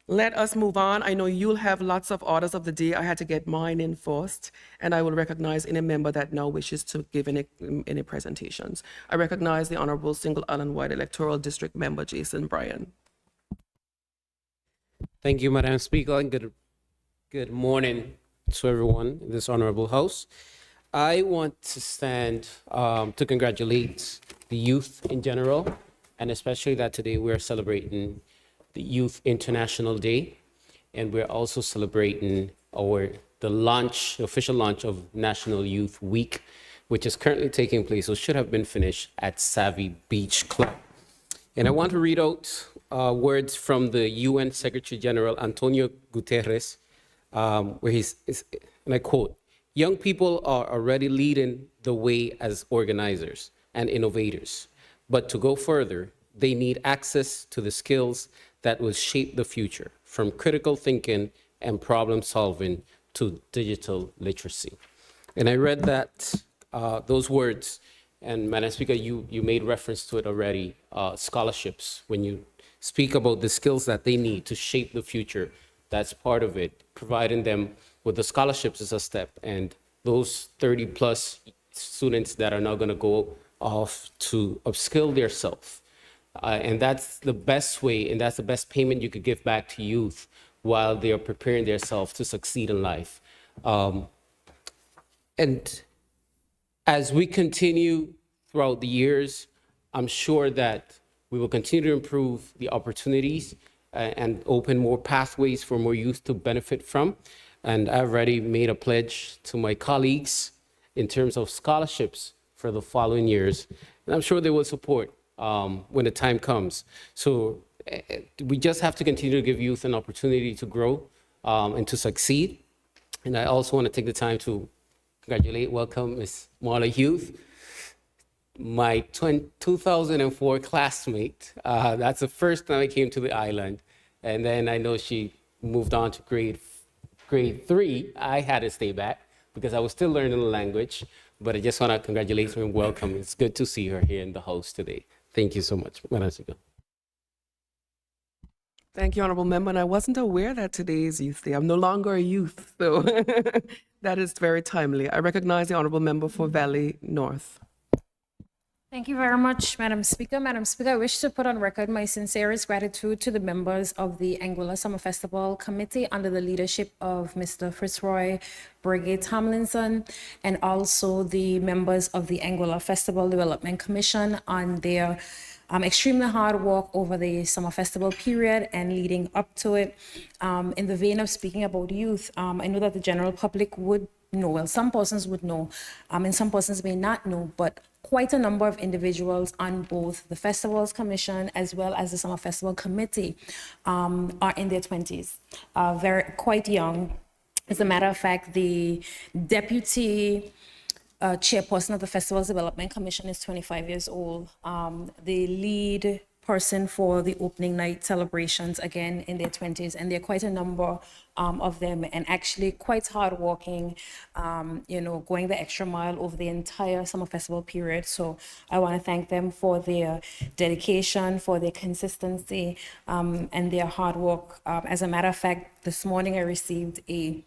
Let us move on. I know you'll have lots of orders of the day. I had to get mine in first, and I will recognize any member that now wishes to give any presentations. I recognize the Honorable Single Island Wide Electoral District Member Jason Bryan. Thank you, Madam Speaker, and good morning to everyone in this honorable house. I want to stand to congratulate the youth in general, and especially that today we're celebrating the Youth International Day, and we're also celebrating the official launch of National Youth Week, which is currently taking place, or should have been finished, at Savvy Beach Club. And I want to read out words from the UN Secretary General Antonio Guterres, where and I quote, "Young people are already leading the way as organizers and innovators, but to go further, they need access to the skills that will shape the future, from critical thinking and problem solving to digital literacy." And I read that, those words, and Madam Speaker, you made reference to it already, scholarships. When you speak about the skills that they need to shape the future, that's part of it. Providing them with the scholarships is a step, and those 30 plus students that are now gonna go off to upskill themselves. And that's the best way, and that's the best payment you could give back to youth while they are preparing themselves to succeed in life. And as we continue throughout the years, I'm sure that we will continue to improve the opportunities and open more pathways for more youth to benefit from. And I've already made a pledge to my colleagues in terms of scholarships for the following years, and I'm sure they will support when the time comes. So we just have to continue to give youth an opportunity to grow and to succeed. And I also want to take the time to welcome Ms. Marla Hughes, my 2004 classmate. That's the first time I came to the island. And then I know she moved on to grade 3. I had to stay back because I was still learning the language. But I just want to congratulate her and welcome. It's good to see her here in the house today. Thank you so much, Madam Speaker. Thank you, Honorable Member. And I wasn't aware that today is Youth Day. I'm no longer a youth, so that is very timely. I recognize the Honorable Member for Valley North. Thank you very much, Madam Speaker. Madam Speaker, I wish to put on record my sincerest gratitude to the members of the Anguilla Summer Festival Committee under the leadership of Mr. Fitzroy Brigade Tomlinson, and also the members of the Anguilla Festival Development Commission on their extremely hard work over the summer festival period and leading up to it. In the vein of speaking about youth, I know that the general public would know, well, some persons would know, and some persons may not know, but quite a number of individuals on both the Festivals Commission as well as the Summer Festival Committee are in their 20s, quite young. As a matter of fact, the deputy chairperson of the Festivals Development Commission is 25 years old. The lead person for the opening night celebrations, again, in their 20s, and there are quite a number of them, and actually quite hardworking, going the extra mile over the entire summer festival period. So I want to thank them for their dedication, for their consistency, and their hard work. As a matter of fact, this morning I received a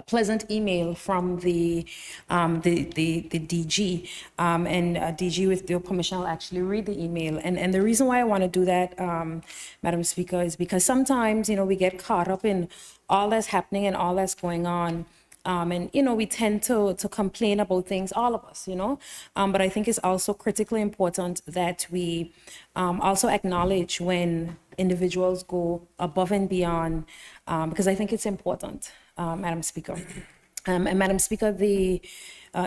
pleasant email from the DG, and DG, with your permission, I'll actually read the email. And the reason why I want to do that, Madam Speaker, is because sometimes, we get caught up in all that's happening and all that's going on. And, we tend to complain about things, all of us, but I think it's also critically important that we also acknowledge when individuals go above and beyond, because I think it's important, Madam Speaker. And Madam Speaker, the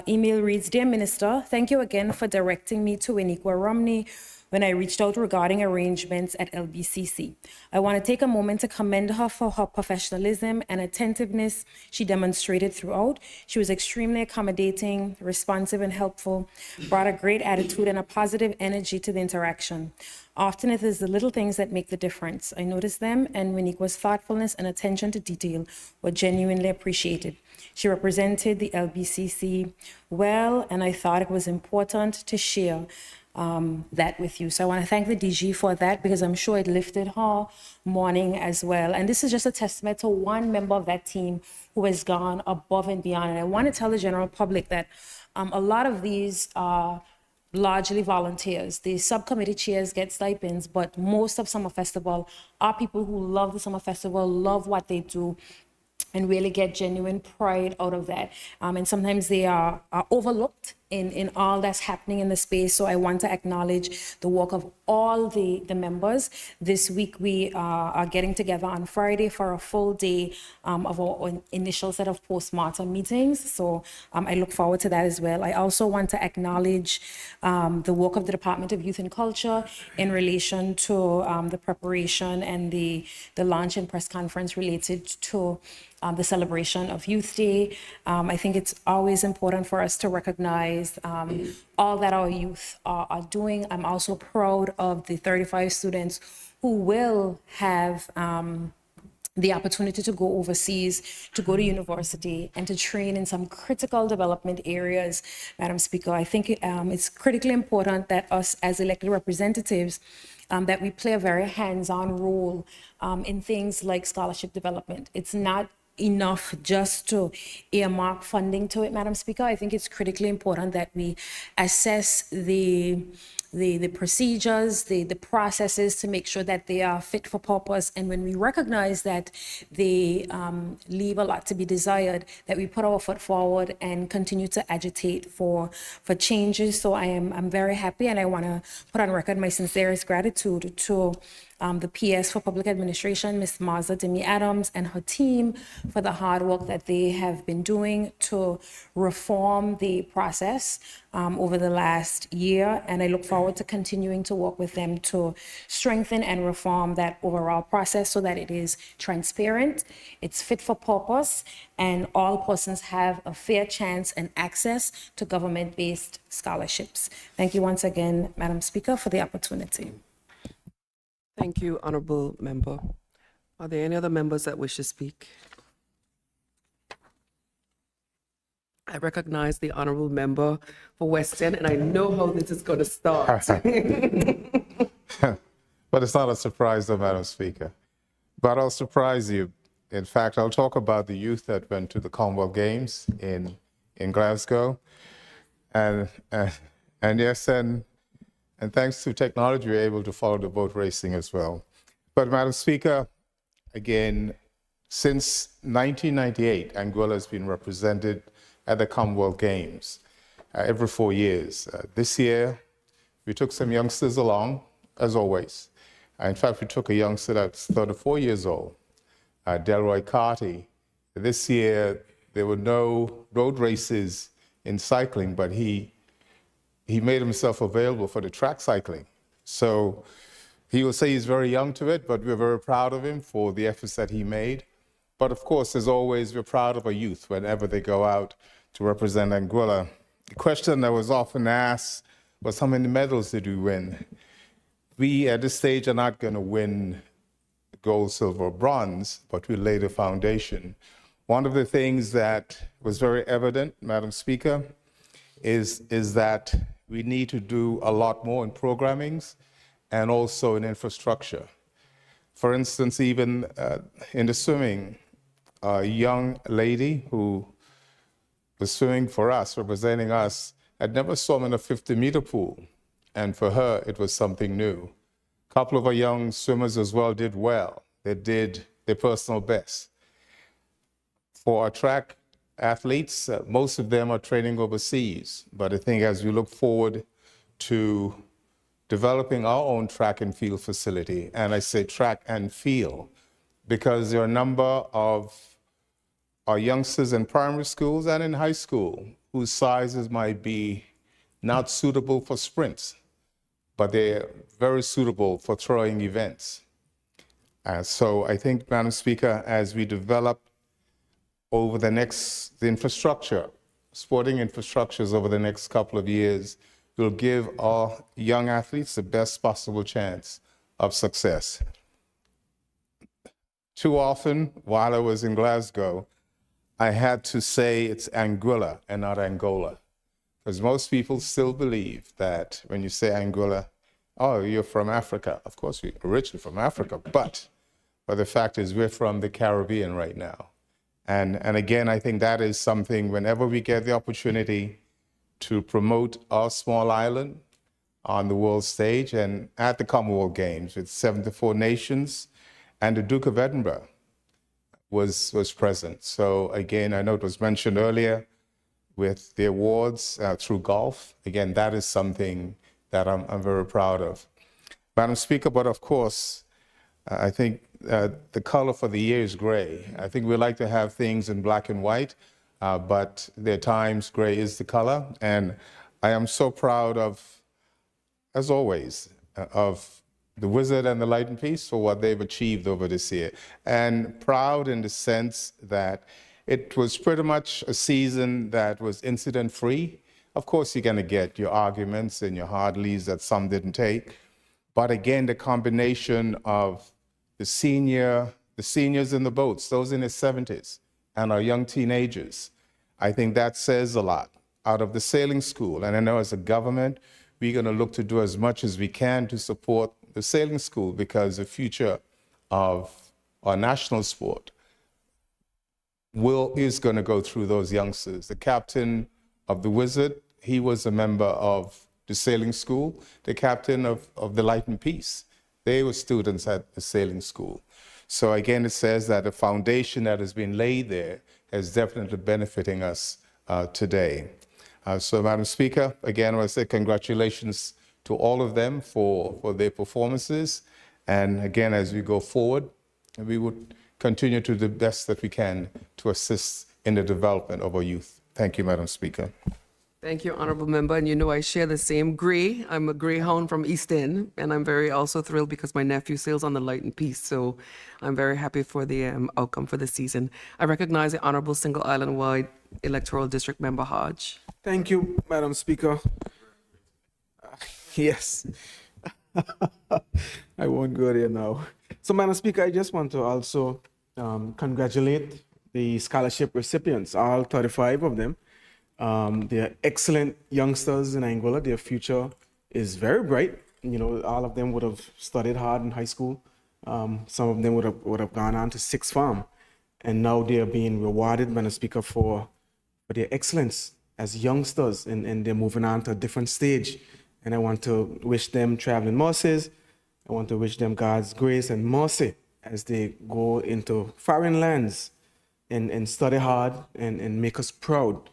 email reads, Dear Minister, thank you again for directing me to Aniqua Romney when I reached out regarding arrangements at LBCC. I want to take a moment to commend her for her professionalism and attentiveness she demonstrated throughout. She was extremely accommodating, responsive, and helpful, brought a great attitude and a positive energy to the interaction. Often it is the little things that make the difference. I noticed them, and Monique's thoughtfulness and attention to detail were genuinely appreciated. She represented the LBCC well, and I thought it was important to share that with you. So I want to thank the DG for that, because I'm sure it lifted her morning as well. And this is just a testament to one member of that team who has gone above and beyond. And I want to tell the general public that a lot of these are largely volunteers. The subcommittee chairs get stipends, but most of Summer Festival are people who love the Summer Festival, love what they do, and really get genuine pride out of that. And sometimes they are overlooked in all that's happening in the space. So I want to acknowledge the work of all the members. This week we are getting together on Friday for a full day of our initial set of postmortem meetings. So I look forward to that as well. I also want to acknowledge the work of the Department of Youth and Culture in relation to the preparation and the launch and press conference related to the celebration of Youth Day. I think it's always important for us to recognize all that our youth are doing. I'm also proud of the 35 students who will have the opportunity to go overseas, to go to university, and to train in some critical development areas, Madam Speaker. I think it's critically important that us as elected representatives, that we play a very hands-on role in things like scholarship development. It's not enough just to earmark funding to it, Madam Speaker. I think it's critically important that we assess the procedures, the processes, to make sure that they are fit for purpose. And when we recognize that they leave a lot to be desired, that we put our foot forward and continue to agitate for changes. So I'm very happy, and I want to put on record my sincerest gratitude to the PS for Public Administration, Ms. Marza Demi Adams, and her team for the hard work that they have been doing to reform the process over the last year. And I look forward to continuing to work with them to strengthen and reform that overall process so that it is transparent, it's fit for purpose, and all persons have a fair chance and access to government-based scholarships. Thank you once again, Madam Speaker, for the opportunity. Thank you, Honorable Member. Are there any other members that wish to speak? I recognize the Honorable Member for West End, and I know how this is going to start. But it's not a surprise, though, Madam Speaker. But I'll surprise you. In fact, I'll talk about the youth that went to the Commonwealth Games in Glasgow. And yes, and thanks to technology, we're able to follow the boat racing as well. But Madam Speaker, again, since 1998, Anguilla has been represented at the Commonwealth Games every 4 years. This year, we took some youngsters along, as always. In fact, we took a youngster that's 34 years old, Delroy Carty. This year, there were no road races in cycling, but he made himself available for the track cycling. So he will say he's very young to it, but we're very proud of him for the efforts that he made. But of course, as always, we're proud of our youth whenever they go out to represent Anguilla the question that was often asked was, how many medals did we win? We, at this stage, are not going to win gold, silver, or bronze, but we laid a foundation. One of the things that was very evident, Madam Speaker, is that we need to do a lot more in programmings and also in infrastructure. For instance, even in the swimming, a young lady who was swimming for us, representing us, had never swum in a 50-meter pool. And for her, it was something new. A couple of our young swimmers as well did well. They did their personal best. For our track athletes, most of them are training overseas. But I think as we look forward to developing our own track and field facility, and I say track and field, because there are a number of our youngsters in primary schools and in high school whose sizes might be not suitable for sprints, but they're very suitable for throwing events. So I think, Madam Speaker, as we develop over the infrastructure, sporting infrastructures over the next couple of years, will give our young athletes the best possible chance of success. Too often, while I was in Glasgow, I had to say it's Anguilla and not Angola, because most people still believe that when you say Anguilla, oh, you're from Africa. Of course, we're originally from Africa, but the fact is we're from the Caribbean right now. And again, I think that is something, whenever we get the opportunity to promote our small island on the world stage and at the Commonwealth Games with 74 nations, and the Duke of Edinburgh was present. So again, I know it was mentioned earlier with the awards through golf. Again, that is something that I'm very proud of. Madam Speaker, but of course, I think the color for the year is gray. I think we like to have things in black and white, but there are times gray is the color. And I am so proud of, as always, of the Wizard and the Light and Peace for what they've achieved over this year. And proud in the sense that it was pretty much a season that was incident-free. Of course, you're gonna get your arguments and your hard leads that some didn't take. But again, the combination of the seniors in the boats, those in their 70s, and our young teenagers, I think that says a lot. Out of the sailing school, and I know as a government, we're gonna look to do as much as we can to support the sailing school, because the future of our national sport is gonna go through those youngsters. The captain of the Wizard, he was a member of the sailing school. The captain of the Light and Peace, they were students at the sailing school. So again, it says that the foundation that has been laid there is definitely benefiting us today. So Madam Speaker, again, I want to say congratulations to all of them for their performances. And again, as we go forward, we would continue to do the best that we can to assist in the development of our youth. Thank you, Madam Speaker. Thank you, Honorable Member. And you know I share the same gray. I'm a greyhound from East End, and I'm very also thrilled because my nephew sails on the Light and Peace. So I'm very happy for the outcome for the season. I recognize the Honorable Single Island-wide Electoral District Member Hodge. Thank you, Madam Speaker. Yes. I won't go there now. So, Madam Speaker, I just want to also congratulate the scholarship recipients, all 35 of them. They're excellent youngsters in Anguilla. Their future is very bright. You know, all of them would have studied hard in high school. Some of them would have gone on to sixth form. And now they are being rewarded, Madam Speaker, for their excellence as youngsters, and they're moving on to a different stage. And I want to wish them traveling mercies. I want to wish them God's grace and mercy as they go into foreign lands and study hard and make us proud.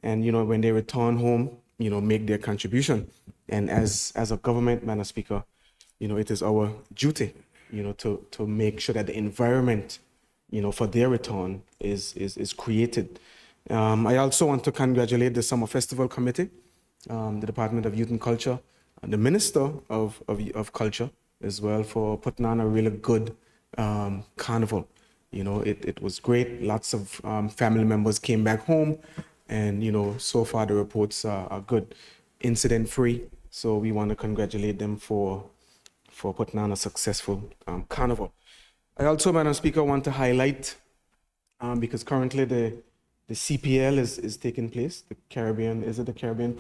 And, you know, when they return home, you know, make their contribution. And as a government, Madam Speaker, you know, it is our duty, you know, to make sure that the environment, you know, for their return is created. I also want to congratulate the Summer Festival Committee, the Department of Youth and Culture, and the Minister of Culture as well, for putting on a really good carnival. You know, it was great. Lots of family members came back home And, so far the reports are good, incident-free. So we want to congratulate them for putting on a successful carnival. I also, Madam Speaker, want to highlight, because currently the CPL is taking place, the Caribbean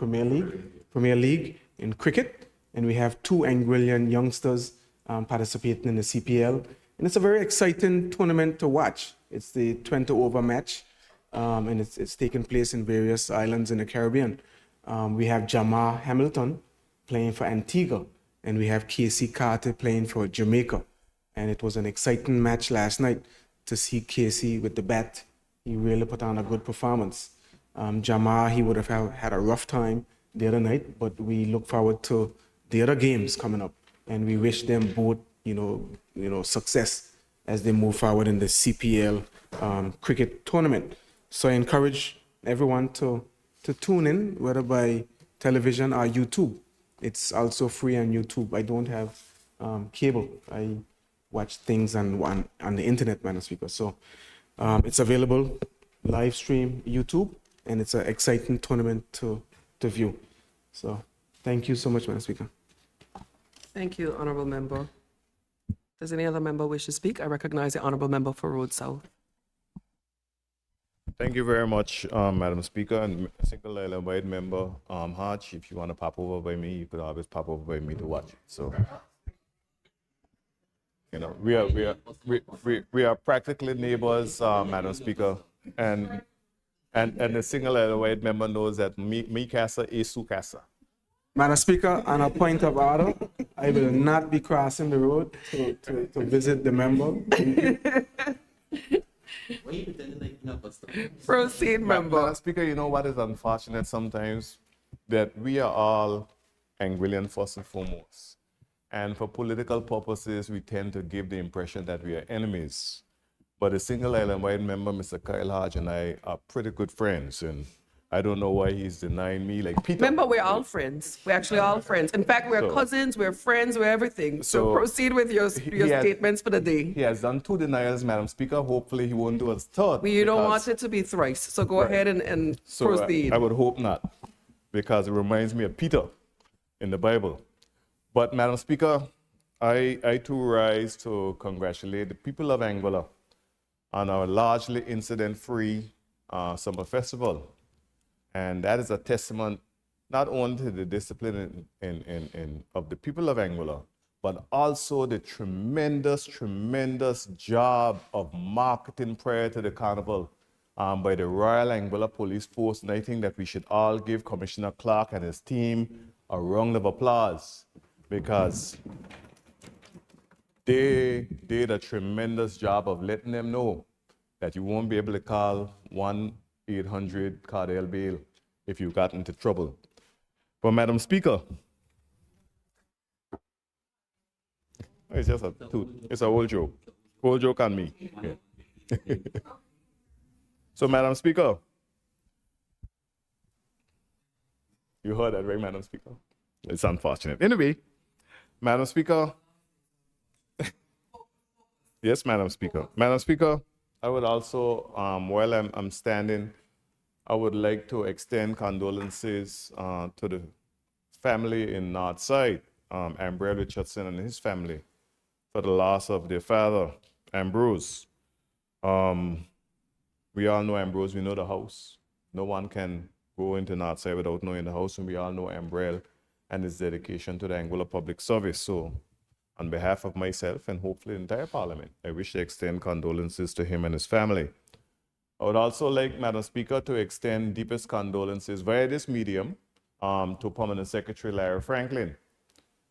Premier League in cricket, and we have 2 Anguillan youngsters participating in the CPL, and it's a very exciting tournament to watch. It's the 20-over match, and it's taking place in various islands in the Caribbean. We have Jamar Hamilton playing for Antigua, and we have Casey Carter playing for Jamaica. And it was an exciting match last night to see Casey with the bat. He really put on a good performance. Jamar, he would have had a rough time the other night, but we look forward to the other games coming up, and we wish them both, success as they move forward in the CPL cricket tournament. So I encourage everyone to tune in, whether by television or YouTube. It's also free on YouTube. I don't have cable. I watch things on the internet, Madam Speaker. So it's available live stream YouTube, and it's an exciting tournament to view. So thank you so much, Madam Speaker. Thank you, Honourable Member. Does any other member wish to speak? I recognize the Honourable Member for Road South. Thank you very much, Madam Speaker, and single island wide member Hatch. If you want to pop over by me, you could always pop over by me to watch it. So, we are practically neighbors, Madam Speaker, and the single island wide member knows that me casa is su casa. Madam Speaker, on a point of order, I will not be crossing the road to visit the member. Proceed, member. Madam Speaker, you know what is unfortunate sometimes? That we are all Anguillan first and foremost. And for political purposes, we tend to give the impression that we are enemies. But the single island wide member, Mr. Kyle Hodge, and I are pretty good friends. And I don't know why he's denying me, like Peter. Remember, we're all friends. We're actually all friends. In fact, we're cousins, we're friends, we're everything. So proceed with your statements for the day. He has done 2 denials, Madam Speaker. Hopefully he won't do a third. You don't want it to be thrice. So go ahead and proceed. I would hope not, because it reminds me of Peter in the Bible. But Madam Speaker, I too rise to congratulate the people of Anguilla on our largely incident-free summer festival. And that is a testament not only to the discipline of the people of Anguilla, but also the tremendous job of marketing prior to the carnival by the Royal Anguilla Police Force. And I think that we should all give Commissioner Clark and his team a round of applause, because they did a tremendous job of letting them know that you won't be able to call 1-800 Cardell Bail if you got into trouble. But Madam Speaker, it's just it's a old joke. Old joke on me. Yeah. So Madam Speaker, you heard that, right, Madam Speaker? It's unfortunate. Anyway, Madam Speaker. Yes, Madam Speaker. Madam Speaker, I would also, while I'm standing, I would like to extend condolences to the family in Northside, Ambrose Richardson and his family, for the loss of their father, Ambrose. We all know Ambrose, we know the house. No one can go into Northside without knowing the house, and we all know Ambrose and his dedication to the Anguilla Public Service. So, on behalf of myself and hopefully the entire Parliament, I wish to extend condolences to him and his family. I would also like, Madam Speaker, to extend deepest condolences via this medium to Permanent Secretary Larry Franklin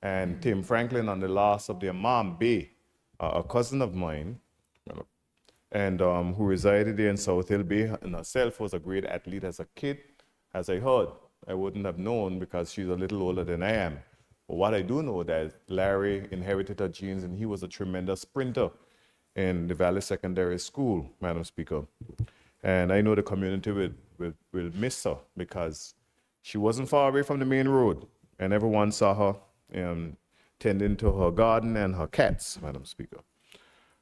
and Tim Franklin on the loss of their mom, Bay, a cousin of mine, and who resided there in South Hill Bay, and herself was a great athlete as a kid, as I heard. I wouldn't have known because she's a little older than I am. But what I do know that Larry inherited her genes, and he was a tremendous sprinter in the Valley Secondary School, Madam Speaker. And I know the community will miss her because she wasn't far away from the main road, and everyone saw her tending to her garden and her cats, Madam Speaker.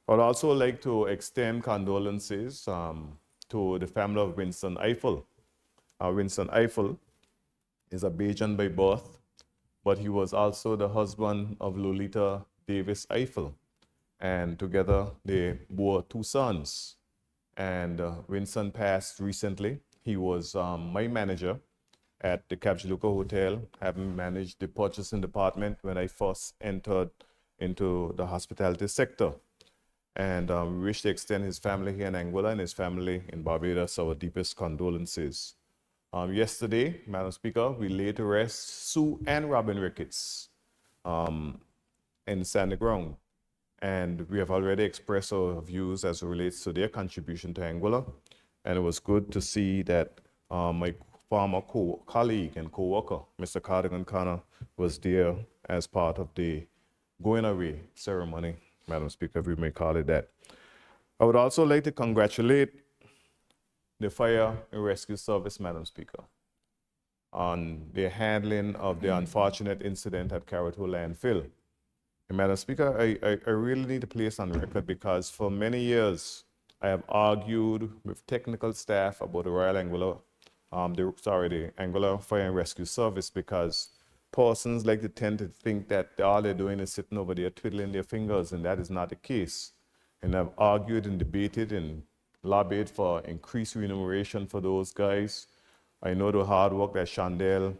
I would also like to extend condolences to the family of Winston Eiffel Winston Eiffel, is a Bajan by birth, but he was also the husband of Lolita Davis Eiffel. And together they bore 2 sons. And Winston passed recently. He was my manager at the Capjaluca Hotel, having managed the purchasing department when I first entered into the hospitality sector. And we wish to extend his family here in Anguilla and his family in Barbados our deepest condolences. Yesterday, Madam Speaker, we laid to rest Sue and Robin Ricketts in Sandy Ground. And we have already expressed our views as it relates to their contribution to Anguilla. And it was good to see that my former colleague and co-worker, Mr. Cardigan Connor, was there as part of the going away ceremony, Madam Speaker, if we may call it that. I would also like to congratulate the Fire and Rescue Service, Madam Speaker, on their handling of the unfortunate incident at Carrot Hole Landfill. And Madam Speaker, I really need to place on record because for many years, I have argued with technical staff about the Royal Anguilla, the Anguilla Fire and Rescue Service, because persons like to tend to think that all they're doing is sitting over there twiddling their fingers, and that is not the case. And I've argued and debated and lobbied for increased remuneration for those guys. I know the hard work that Chandel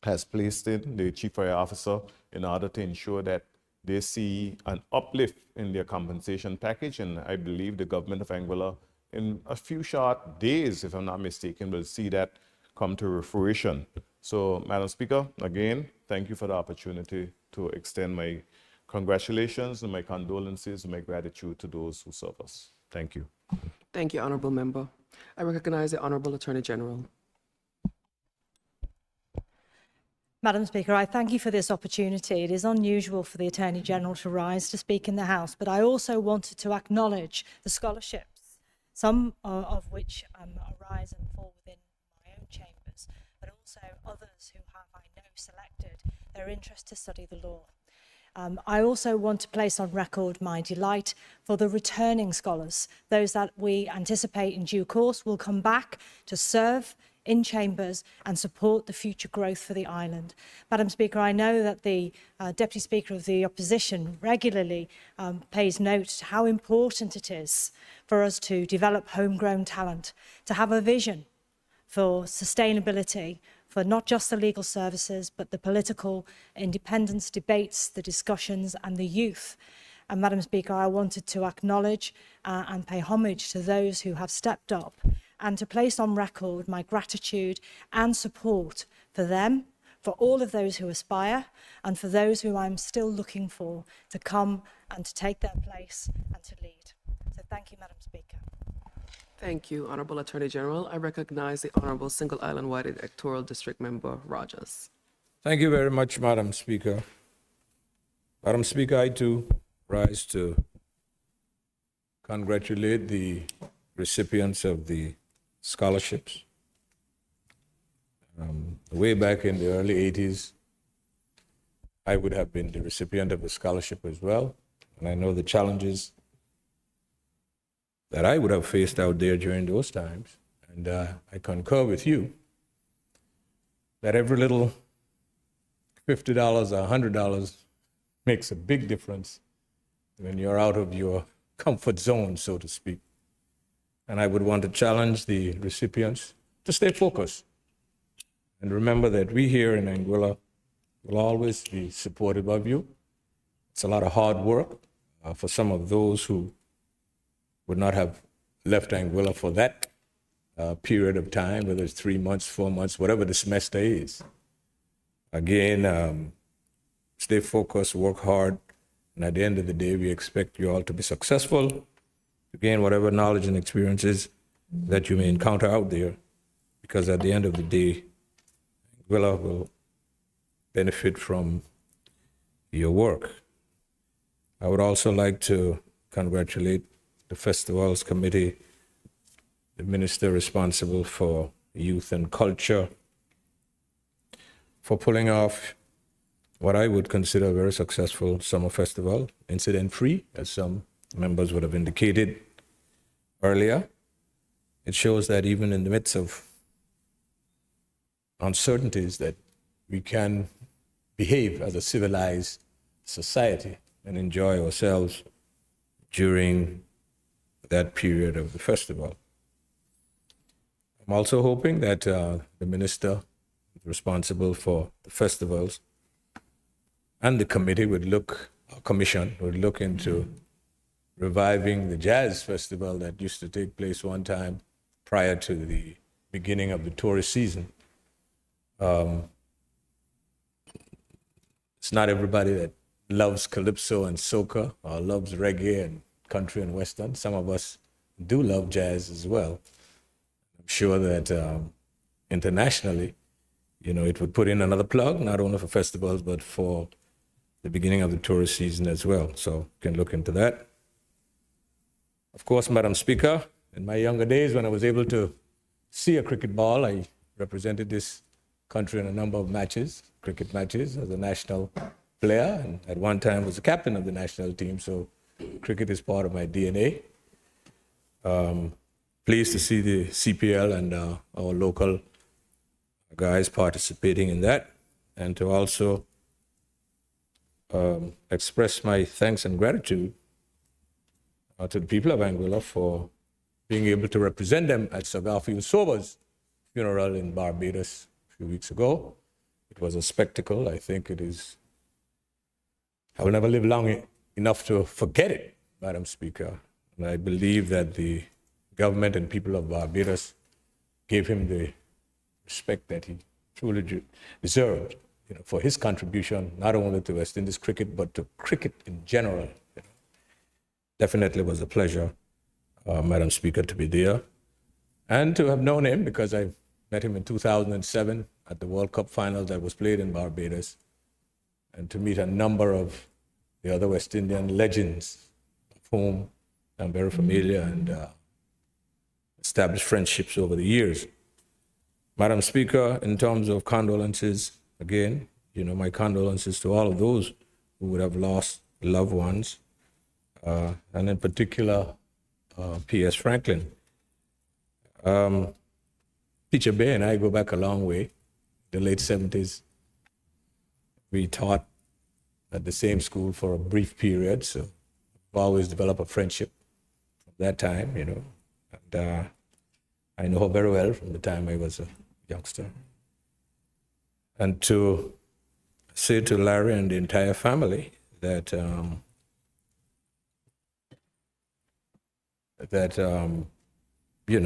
has placed in, the Chief Fire Officer, in order to ensure that they see an uplift in their compensation package. And I believe the government of Anguilla, in a few short days, if I'm not mistaken, will see that come to fruition. So, Madam Speaker, again, thank you for the opportunity to extend my congratulations and my condolences and my gratitude to those who serve us. Thank you. Thank you, Honorable Member. I recognize the Honorable Attorney General. Madam Speaker, I thank you for this opportunity. It is unusual for the Attorney General to rise to speak in the House, but I also wanted to acknowledge the scholarships, some of which arise and fall within my own chambers, but also others who have, I know, selected their interest to study the law. I also want to place on record my delight for the returning scholars, those that we anticipate in due course will come back to serve in chambers and support the future growth for the island. Madam Speaker, I know that the Deputy Speaker of the Opposition regularly pays note to how important it is for us to develop homegrown talent, to have a vision for sustainability, for not just the legal services, but the political independence debates, the discussions, and the youth. And Madam Speaker, I wanted to acknowledge and pay homage to those who have stepped up and to place on record my gratitude and support for them, for all of those who aspire, and for those who I'm still looking for to come and to take their place and to lead. So thank you, Madam Speaker. Thank you, Honorable Attorney General. I recognize the Honorable Single Island White Electoral District Member Rogers. Thank you very much, Madam Speaker. Madam Speaker, I too rise to congratulate the recipients of the scholarships. Way back in the early 80s, I would have been the recipient of a scholarship as well, and I know the challenges that I would have faced out there during those times. And I concur with you that every little $50 or $100 makes a big difference when you're out of your comfort zone, so to speak. And I would want to challenge the recipients to stay focused. And remember that we here in Anguilla will always be supportive of you. It's a lot of hard work for some of those who would not have left Anguilla for that period of time, whether it's 3 months, 4 months, whatever the semester is. Again, stay focused, work hard, and at the end of the day, we expect you all to be successful, to gain whatever knowledge and experiences that you may encounter out there, because at the end of the day, Anguilla will benefit from your work. I would also like to congratulate the Festivals Committee, the Minister responsible for youth and culture, for pulling off what I would consider a very successful summer festival, incident-free, as some members would have indicated earlier. It shows that even in the midst of uncertainties that we can behave as a civilized society and enjoy ourselves during that period of the festival. I'm also hoping that the minister responsible for the festivals and the committee commission would look into reviving the jazz festival that used to take place one time prior to the beginning of the tourist season. It's not everybody that loves calypso and soca or loves reggae and country and western. Some of us do love jazz as well. I'm sure that internationally, it would put in another plug, not only for festivals, but for the beginning of the tourist season as well. So you can look into that. Of course, Madam Speaker, in my younger days when I was able to see a cricket ball, I represented this country in a number of cricket matches as a national player, and at one time was the captain of the national team, so cricket is part of my DNA. Pleased to see the CPL and our local guys participating in that, and to also express my thanks and gratitude to the people of Anguilla for being able to represent them at Sir Garfield Sober's funeral in Barbados a few weeks ago. It was a spectacle. I think I will never live long enough to forget it, Madam Speaker. And I believe that the government and people of Barbados gave him the respect that he truly deserved, for his contribution, not only to West Indies cricket, but to cricket in general. Definitely was a pleasure, Madam Speaker, to be there and to have known him, because I met him in 2007 at the World Cup final that was played in Barbados, and to meet a number of the other West Indian legends of whom I'm very familiar and established friendships over the years. Madam Speaker, in terms of condolences, again, my condolences to all of those who would have lost loved ones, and in particular, P.S. Franklin. Teacher Bay and I go back a long way. The late 70s, we taught at the same school for a brief period, so we've always developed a friendship from that time, and I know her very well from the time I was a youngster. And to say to Larry and the entire family that we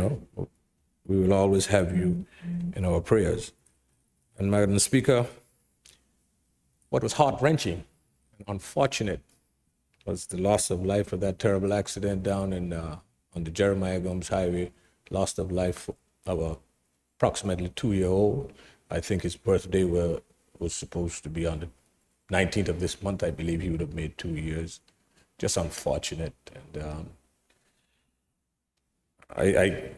will always have you in our prayers. And Madam Speaker, what was heart-wrenching and unfortunate was the loss of life of that terrible accident down on the Jeremiah Gomes Highway, loss of life of a approximately 2-year-old. I think his birthday was supposed to be on the 19th of this month. I believe he would have made 2 years. Just unfortunate. And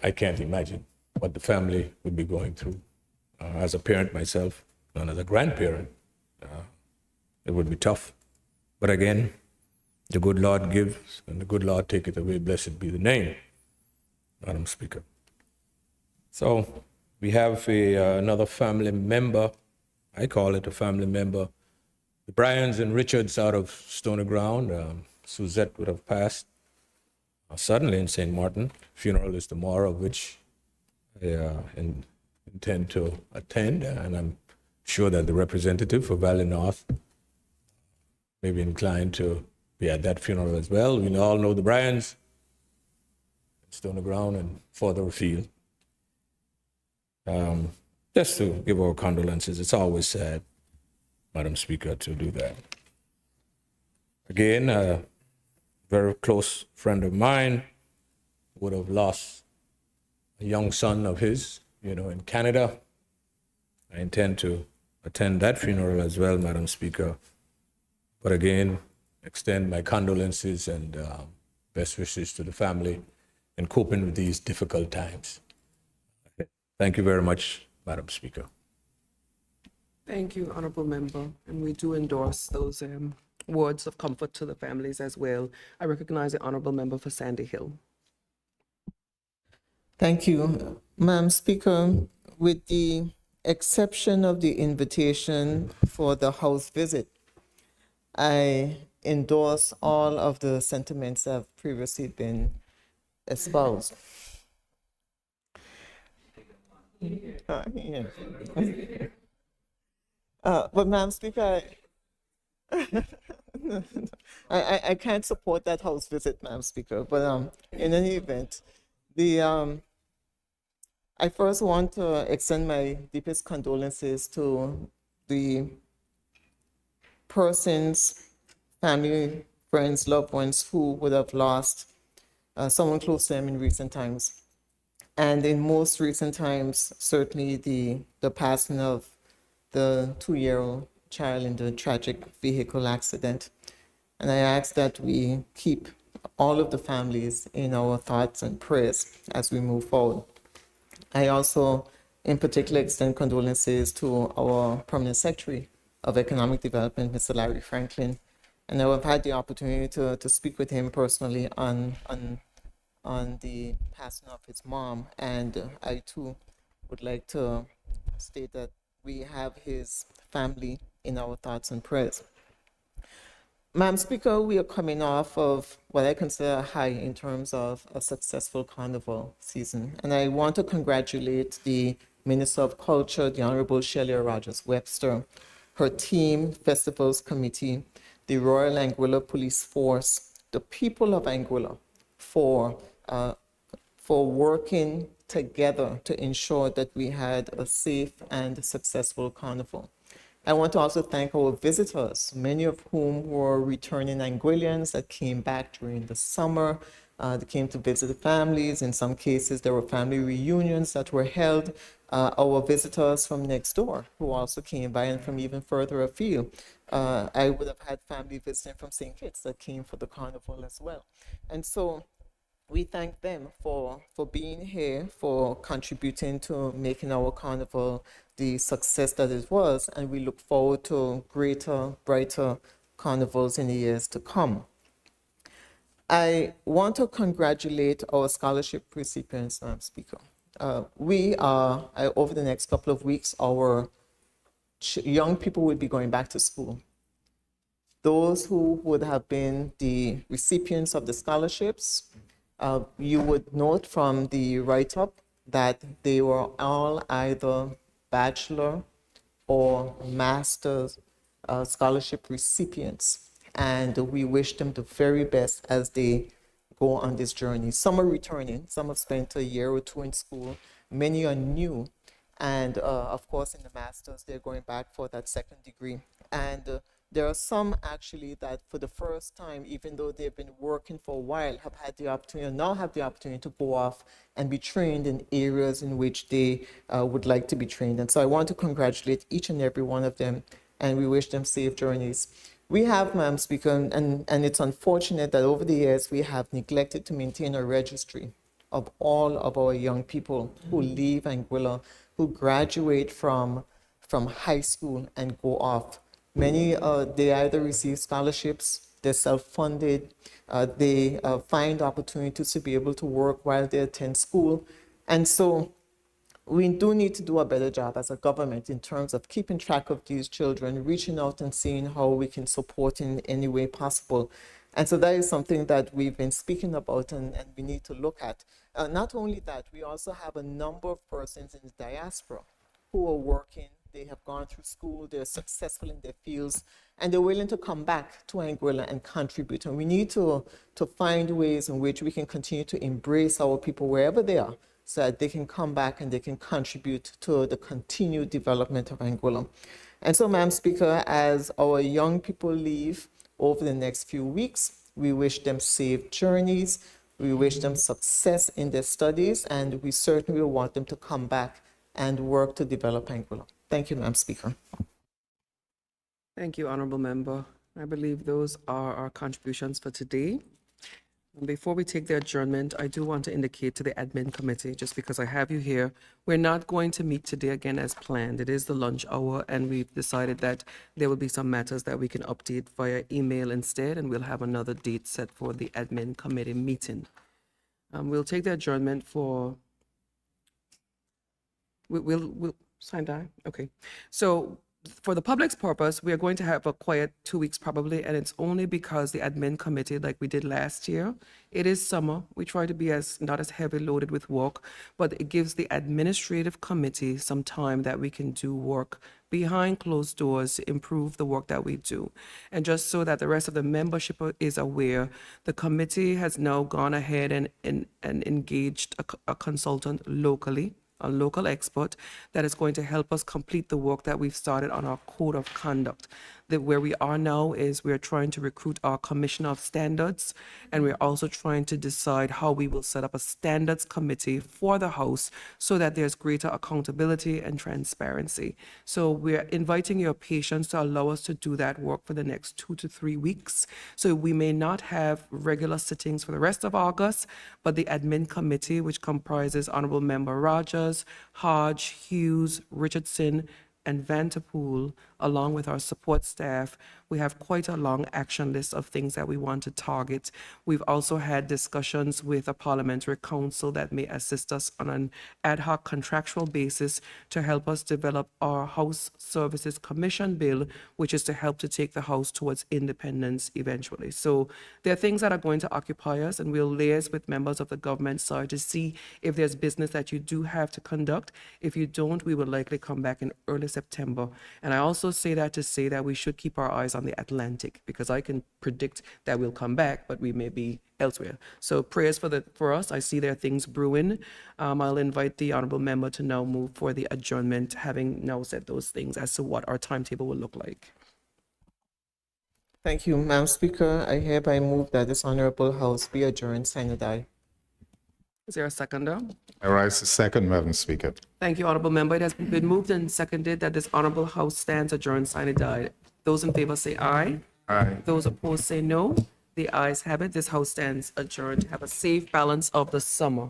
I can't imagine what the family would be going through. As a parent myself, and as a grandparent, it would be tough. But again, the good Lord gives, and the good Lord taketh away. Blessed be the name, Madam Speaker. So we have another family member. I call it a family member. The Bryans and Richards out of Stony Ground. Suzette would have passed suddenly in St. Martin. Funeral is tomorrow, of which I intend to attend, and I'm sure that the representative for Valley North may be inclined to be at that funeral as well. We all know the Bryans, Stony Ground, and further afield. Just to give our condolences. It's always sad, Madam Speaker, to do that. Again, a very close friend of mine would have lost a young son of his, in Canada. I intend to attend that funeral as well, Madam Speaker. But again, extend my condolences and best wishes to the family in coping with these difficult times. Thank you very much, Madam Speaker. Thank you, Honorable Member, and we do endorse those words of comfort to the families as well. I recognize the Honorable Member for Sandy Hill. Thank you. Madam Speaker, with the exception of the invitation for the house visit, I endorse all of the sentiments that have previously been espoused. Yeah. But Madam Speaker, I can't support that house visit, Madam Speaker. But in any event, the I first want to extend my deepest condolences to the persons, family, friends, loved ones who would have lost someone close to them in recent times. And in most recent times, certainly the passing of the 2-year-old child in the tragic vehicle accident. And I ask that we keep all of the families in our thoughts and prayers as we move forward. I also, in particular, extend condolences to our Permanent Secretary of Economic Development, Mr. Larry Franklin. And I've had the opportunity to speak with him personally on the passing of his mom. And I too would like to state that we have his family in our thoughts and prayers. Madam Speaker, we are coming off of what I consider a high in terms of a successful carnival season. And I want to congratulate the Minister of Culture, the Honorable Shelia Rogers-Webster, her team, Festivals Committee, the Royal Anguilla Police Force, the people of Anguilla for working together to ensure that we had a safe and successful carnival. I want to also thank our visitors, many of whom were returning Anguillians that came back during the summer. They came to visit the families. In some cases, there were family reunions that were held. Our visitors from next door who also came by and from even further afield. I would have had family visiting from St. Kitts that came for the carnival as well. And so we thank them for being here, for contributing to making our carnival the success that it was, and we look forward to greater, brighter carnivals in the years to come. I want to congratulate our scholarship recipients, Madam Speaker. We are, over the next couple of weeks, our young people will be going back to school. Those who would have been the recipients of the scholarships, you would note from the write-up that they were all either bachelor or master's scholarship recipients. And we wish them the very best as they go on this journey. Some are returning, some have spent a year or two in school, many are new. And of course, in the master's, they're going back for that second degree. And there are some actually that for the first time, even though they've been working for a while, have had the opportunity, now have the opportunity to go off and be trained in areas in which they would like to be trained. And so I want to congratulate each and every one of them, and we wish them safe journeys. We have, Madam Speaker, and it's unfortunate that over the years we have neglected to maintain a registry of all of our young people who leave Anguilla, who graduate from high school and go off. Many, they either receive scholarships, they're self-funded, they find opportunities to be able to work while they attend school. And so we do need to do a better job as a government in terms of keeping track of these children, reaching out and seeing how we can support in any way possible. And so that is something that we've been speaking about and we need to look at. Not only that, we also have a number of persons in the diaspora who are working. They have gone through school, they're successful in their fields, and they're willing to come back to Anguilla and contribute. And we need to find ways in which we can continue to embrace our people wherever they are, so that they can come back and they can contribute to the continued development of Anguilla. And so, Madam Speaker, as our young people leave over the next few weeks, we wish them safe journeys, we wish them success in their studies, and we certainly want them to come back and work to develop Anguilla. Thank you, Madam Speaker. Thank you, Honorable Member. I believe those are our contributions for today. And before we take the adjournment, I do want to indicate to the admin committee, just because I have you here, we're not going to meet today again as planned. It is the lunch hour, and we've decided that there will be some matters that we can update via email instead, and we'll have another date set for the admin committee meeting. We'll take the adjournment for, Signed die? Okay. So for the public's purpose, we are going to have a quiet 2 weeks probably, and it's only because the admin committee, like we did last year, it is summer. We try to be not as heavy loaded with work, but it gives the administrative committee some time that we can do work behind closed doors to improve the work that we do. And just so that the rest of the membership is aware, the committee has now gone ahead and engaged a consultant locally, a local expert that is going to help us complete the work that we've started on our code of conduct. Where we are now is we're trying to recruit our commissioner of standards, and we're also trying to decide how we will set up a standards committee for the House so that there's greater accountability and transparency. So we're inviting your patience to allow us to do that work for the next 2 to 3 weeks. So we may not have regular sittings for the rest of August, but the admin committee, which comprises Honorable Member Rogers, Hodge, Hughes, Richardson, and Vanterpool, along with our support staff, we have quite a long action list of things that we want to target. We've also had discussions with a parliamentary council that may assist us on an ad hoc contractual basis to help us develop our House Services Commission bill, which is to help to take the House towards independence eventually. So there are things that are going to occupy us, and we'll liaise with members of the government side to see if there's business that you do have to conduct. If you don't, we will likely come back in early September. And I also say that to say that we should keep our eyes on the Atlantic, because I can predict that we'll come back, but we may be elsewhere. So prayers for us. I see there are things brewing. I'll invite the honorable member to now move for the adjournment, having now said those things as to what our timetable will look like. Thank you, Madam Speaker. I hereby move that this honorable House be adjourned, sine die. Is there a seconder? I rise to second, Madam Speaker. Thank you, honorable member. It has been moved and seconded that this honorable House stands adjourned, sine die. Those in favor say aye. Aye. Those opposed say no. The ayes have it. This House stands adjourned. Have a safe balance of the summer.